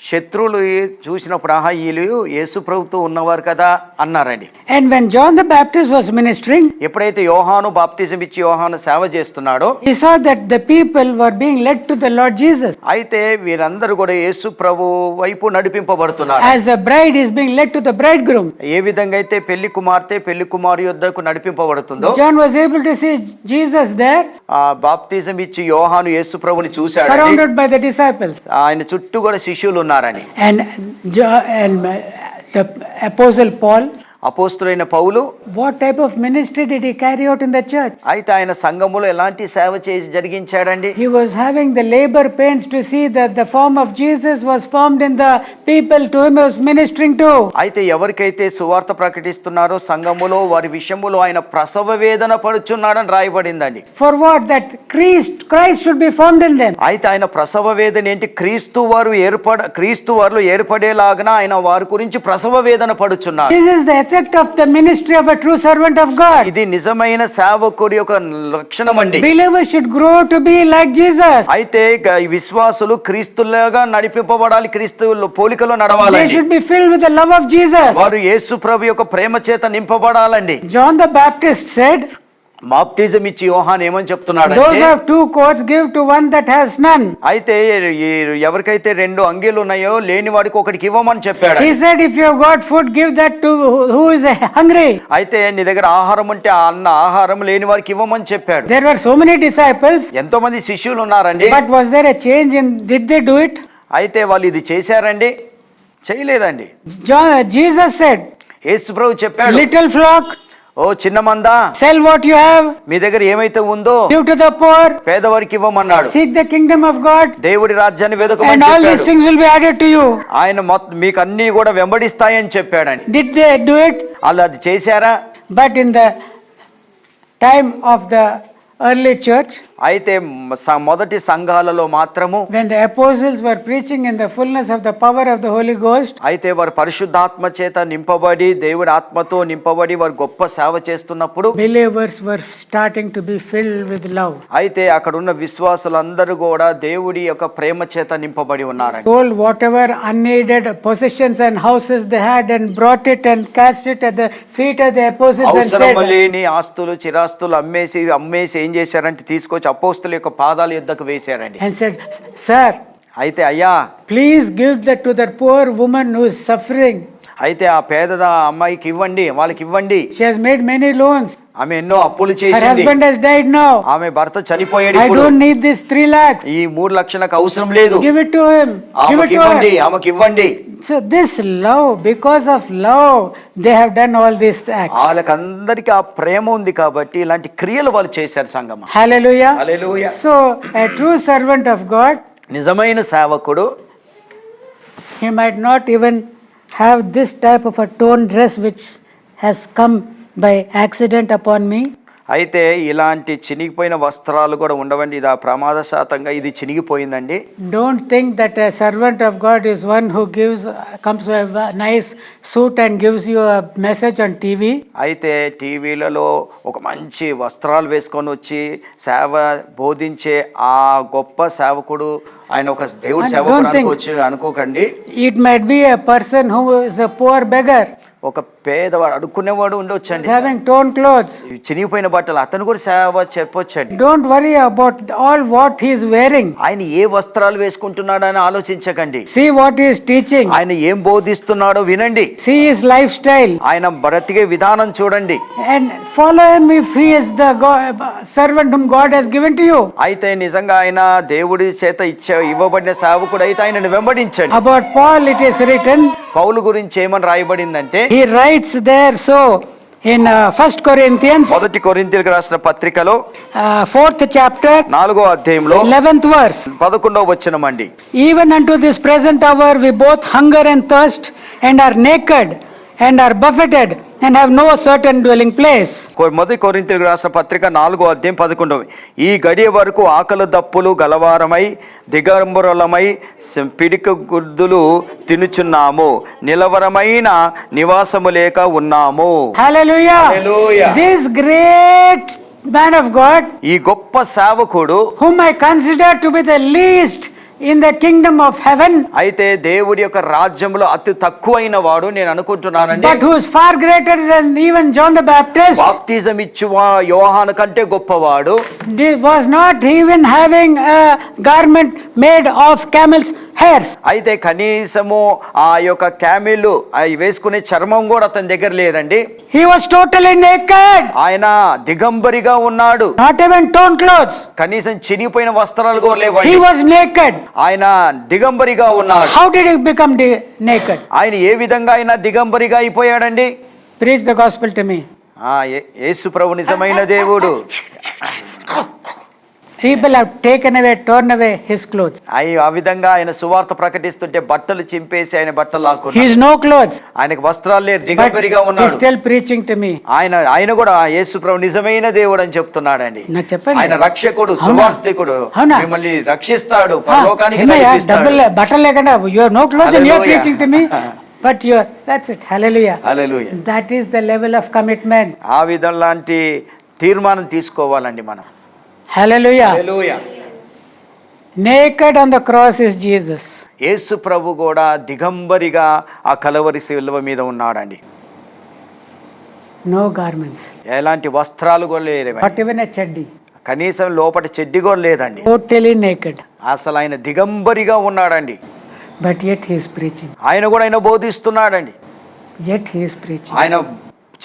శత్రువులు చూసినప్పుడు, ఆహా వీళ్ళు యేసు ప్రభుతో ఉన్నవారు కదా అన్నారండి. And when John the Baptist was ministering, ఎప్పుడైతే యోహాను బాప్తిజం ఇచ్చి యోహాను సేవ చేస్తున్నాడో, he saw that the people were being led to the Lord Jesus. అయితే వీరందరూ కూడా యేసు ప్రభు వైపు నడిపింపబడుతున్నారు. As the bride is being led to the bridegroom. ఏ విధంగా అయితే పెళ్లి కుమార్తె పెళ్లి కుమారు యొద్దకు నడిపింపబడుతుందో, John was able to see Jesus there, ఆ బాప్తిజం ఇచ్చి యోహాను యేసు ప్రభుని చూశాడు. surrounded by the disciples. ఆయన చుట్టూ కూడా శిష్యులు ఉన్నారని. And the apostle Paul, అపోస్తులైన పౌలు what type of ministry did he carry out in the church? అయితే ఆయన సంఘములో ఎలాంటి సేవ చేసి జరిగించాడండి? He was having the labor pains to see that the form of Jesus was formed in the people to whom he was ministering to. అయితే ఎవరికైతే సువార్త ప్రకటిస్తున్నారో సంఘములో వారి విషయములో ఆయన ప్రసవ వేదన పడుచున్నాడని రాయబడిందండి. For what? That Christ should be formed in them. అయితే ఆయన ప్రసవ వేదన ఏంటి? క్రీస్తు వారు ఏర్పడేలాగా ఆయన వారి గురించి ప్రసవ వేదన పడుచున్నారు. This is the effect of the ministry of a true servant of God. ఇది నిజమైన సేవకుడి యొక్క లక్షణం అండి. Believers should grow to be like Jesus. అయితే విశ్వాసులు క్రీస్తులాగా నడిపింపబడాలి, క్రీస్తు పోలికలో నడవాలి. They should be filled with the love of Jesus. వారు యేసు ప్రభు యొక్క ప్రేమ చేత నింపబడాలండి. John the Baptist said, బాప్తిజం ఇచ్చి యోహాను ఏమని చెప్తున్నాడు? those who have 2 coats give to one that has none. అయితే ఎవరికైతే 2 అంగీలు ఉన్నాయో లేని వాడికి ఒకటికి ఇవ్వమని చెప్పాడు. He said, if you have got food, give that to who is hungry. అయితే నీ దగ్గర ఆహారం ఉంటే ఆహారం లేని వారికి ఇవ్వమని చెప్పాడు. There were so many disciples, ఎంతో మంది శిష్యులు ఉన్నారండి. but was there a change in, did they do it? అయితే వాళ్ళు ఇది చేశారండి? చేయలేదండి. Jesus said, యేసు ప్రభు చెప్పాడు, little flock, ఓ చిన్న మందా, sell what you have, మీ దగ్గర ఏమైతే ఉందో give to the poor, పేదవారికి ఇవ్వమన్నాడు. seek the kingdom of God, దేవుడి రాజ్యాన్ని and వెతుకమని all these చెప్పాడు. things will be added to you. ఆయన మీకు అన్ని కూడా వెంబడిస్తాయని చెప్పాడని. Did they do it? వాళ్ళు అది చేశారా? But in the time of the early church, అయితే మొదటి సంఘాలలో మాత్రము when the apostles were preaching in the fullness of the power of the Holy Ghost, అయితే వారు పరిశుద్ధాత్మ చేత నింపబడి దేవుడి ఆత్మతో నింపబడి వారు గొప్ప సేవ చేస్తున్నప్పుడు believers were starting to be filled with love. అయితే అక్కడ ఉన్న విశ్వాసులందరూ కూడా దేవుడి యొక్క ప్రేమ చేత నింపబడి ఉన్నారండి. Sold whatever unneeded possessions and houses they had and brought it and cast it at the feet of the apostles and అవసరం said, లేని ఆస్తులు చిరాస్తులు అమ్మేసి ఏం చేశారంటే తీసుకొచ్చి అపోస్తుల యొక్క పాదాల యొద్దకు వేశారండి. and said, Sir, అయితే అయ్యా, please give that to that poor woman who is suffering. అయితే ఆ పేద అమ్మాయికి ఇవ్వండి, వాళ్ళకి ఇవ్వండి. She has made many loans. ఆమె ఎన్నో అప్పులు Her చేసింది. husband has died now. ఆమె భర్త చనిపోయాడు. I ఇప్పుడు don't need this 3 lakhs. ఈ 3 లక్షలకు అవసరం లేదు. Give it to him. Give it ఆమెకి to ఇవ్వండి, her. ఆమెకి ఇవ్వండి. So this love, because of love, they have done all these acts. వాళ్ళకందరికి ఆ ప్రేమ ఉంది కాబట్టి ఇలాంటి క్రియలు వాళ్ళు చేశారు సంగమ. Hallelujah. Hallelujah. So a true servant of God, నిజమైన సేవకుడు he might not even have this type of a torn dress which has come by accident upon me. అయితే ఇలాంటి చినిగిపోయిన వస్త్రాలు కూడా ఉండవండి. ఇది ప్రమాదశాతంగా ఇది చినిగిపోయిందండి. Don't think that a servant of God is one who comes with a nice suit and gives you a message on TV. అయితే టీవీలలో ఒక మంచి వస్త్రాలు వేసుకొని వచ్చి సేవ బోధించే ఆ గొప్ప సేవకుడు ఆయన ఒక దేవుడి సేవకుడు అనుకోకండి. It might be a person who is a poor beggar, ఒక పేదవాడు అడుక్కునేవాడు ఉండొచ్చండి, having torn clothes. చినిగిపోయిన బట్టలు, అతను కూడా సేవ చెప్పొచ్చండి. Don't worry about all what he is wearing. ఆయన ఏ వస్త్రాలు వేసుకుంటున్నాడు అని ఆలోచించకండి. See what he is teaching. ఆయన ఏం బోధిస్తున్నాడో వినండి. See his lifestyle. ఆయన బ్రతికే విధానం చూడండి. And follow him if he is the servant whom God has given to you. అయితే నిజంగా ఆయన దేవుడి చేత ఇవ్వబడిన సేవకుడు అయితే ఆయనను వెంబడించండి. About Paul it is written, పౌలు గురించి ఏమని రాయబడిందంటే, he writes there, so in 1 Corinthians, మొదటి కొరింథీయులకు రాసిన పత్రికలో 4th chapter, 4వ అధ్యాయంలో 11th verse. 11వ వచనం అండి. Even unto this present hour we both hunger and thirst and are naked and are buffeted and have no certain dwelling place. మొదటి కొరింథీయులకు రాసిన పత్రిక 4వ అధ్యాయం 11. ఈ గడియ వరకు ఆకలి దప్పులు గలవారమై దిగంబరులమై పిడిక గుడ్దులు తినుచున్నాము, నిలవరమైన నివాసము లేక ఉన్నాము. Hallelujah. Hallelujah. This great man of God, ఈ గొప్ప సేవకుడు whom I consider to be the least in the kingdom of heaven, అయితే దేవుడి యొక్క రాజ్యంలో అతి తక్కువైన వాడు నేను అనుకుంటున్నానండి. but who is far greater than even John the Baptist, బాప్తిజం ఇచ్చు యోహాను కంటే గొప్పవాడు. was not even having a garment made of camel's hairs. అయితే కనీసము ఆ యొక్క క్యామిల్ అవి వేసుకునే చర్మం కూడా అతని దగ్గర లేదండి. He was totally naked, ఆయన దిగంబరిగా ఉన్నాడు. not even torn clothes. కనీసం చినిగిపోయిన వస్త్రాలు కూడా లేవండి. He was naked. ఆయన దిగంబరిగా ఉన్నాడు. How did he become naked? ఆయన ఏ విధంగా ఆయన దిగంబరిగా అయిపోయాడండి? Preach the gospel to me. యేసు ప్రభు నిజమైన దేవుడు. People have taken away, torn away his clothes. ఆ విధంగా ఆయన సువార్త ప్రకటిస్తుంటే బట్టలు చింపేసి ఆయన బట్టలు He లాక్కున్నాడు. has no clothes, ఆయనకు వస్త్రాలు లేరు, but దిగంబరిగా he is ఉన్నాడు. still preaching to me. ఆయన కూడా యేసు ప్రభు నిజమైన దేవుడు అని చెప్తున్నాడండి. నాకు చెప్పండి. ఆయన రక్షకుడు, అవునా? సువార్తికుడు, అవునా? మిమ్మల్ని రక్షిస్తాడు, పరలోకానికి ఏమయ్యా, నడిపిస్తాడు. డబ్బులు బట్టలు లేకుండా you have no clothes and you are Hallelujah. preaching to me, but you are, that's it. Hallelujah. Hallelujah. That is the level of commitment. ఆ విధం లాంటి తీర్మానం తీసుకోవాలండి మనం. Hallelujah. Hallelujah. Naked on the cross is Jesus. యేసు ప్రభు కూడా దిగంబరిగా ఆ కలవరి శిలువ మీద ఉన్నాడండి. No garments, ఎలాంటి వస్త్రాలు కూడా లేవు, not even a chaddi. కనీసం లోపల చెడ్డి కూడా లేదండి. Totally naked, అసలు ఆయన దిగంబరిగా ఉన్నాడండి. but yet he is preaching. ఆయన కూడా ఆయన బోధిస్తున్నాడండి. Yet he is preaching. ఆయన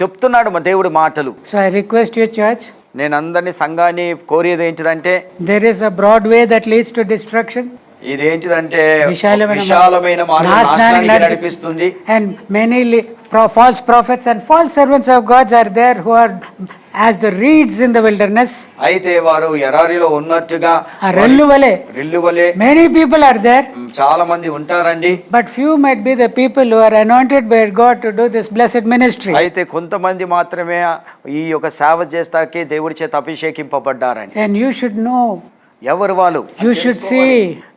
చెప్తున్నాడు మా దేవుడి మాటలు. So I request you, church, నేను అందరినీ సంఘాన్ని కోరేది ఏంటిదంటే, there is a broad way that leads to destruction. ఇదేంటిదంటే విశాలమైన విశాలమైన మార్గం నాశనానికి నాశనానికి నడిపిస్తుంది. And many false prophets and false servants of God are there who are as the reeds in the wilderness. అయితే వారు ఎడారిలో ఉన్నట్టుగా ఆ రెల్లు వలె రెల్లు వలె many people are there, చాలా మంది ఉంటారండి. but few might be the people who are anointed by God to do this blessed ministry. అయితే కొంతమంది మాత్రమే ఈ యొక్క సేవ చేస్తాకే దేవుడి చేత అభిషేకింపబడ్డారని. And you should know, ఎవరు వాళ్ళు? you should see,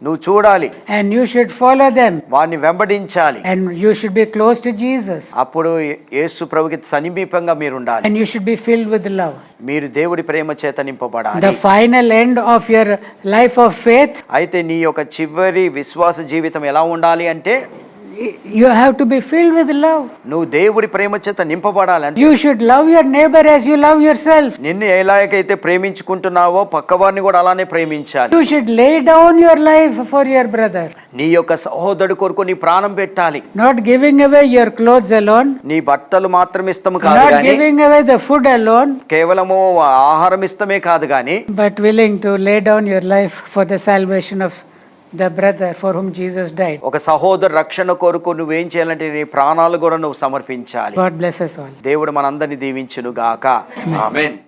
నువ్వు చూడాలి, and you should follow them, వారిని వెంబడించాలి. and you should be close to Jesus, అప్పుడు యేసు ప్రభుకి సమీపంగా మీరు ఉండాలి. and you should be filled with love. మీరు దేవుడి ప్రేమ చేత నింపబడాలి. The final end of your life of faith, అయితే నీ యొక్క చివరి విశ్వాస జీవితం ఎలా ఉండాలి అంటే you have to be filled with love. నువ్వు దేవుడి ప్రేమ చేత నింపబడాలి. You should love your neighbor as you love yourself. నిన్ను ఎలాగైతే ప్రేమించుకుంటున్నావో పక్కవారిని కూడా అలానే ప్రేమించాలి. You should lay down your life for your brother. నీ యొక్క సహోదరుడు కొరకు నీ ప్రాణం పెట్టాలి. Not giving away your clothes alone, నీ బట్టలు మాత్రం ఇష్టం కాదు not కానీ, giving away the food alone, కేవలము ఆహారం ఇష్టమే కాదు కానీ, but willing to lay down your life for the salvation of the brother for whom Jesus died. ఒక సహోదరు రక్షణ కొరకు నువ్వేం చేయాలంటే నీ ప్రాణాలు కూడా నువ్వు సమర్పించాలి. God bless us all. దేవుడు మనందరినీ దీవించును గాక. ఆమేన్.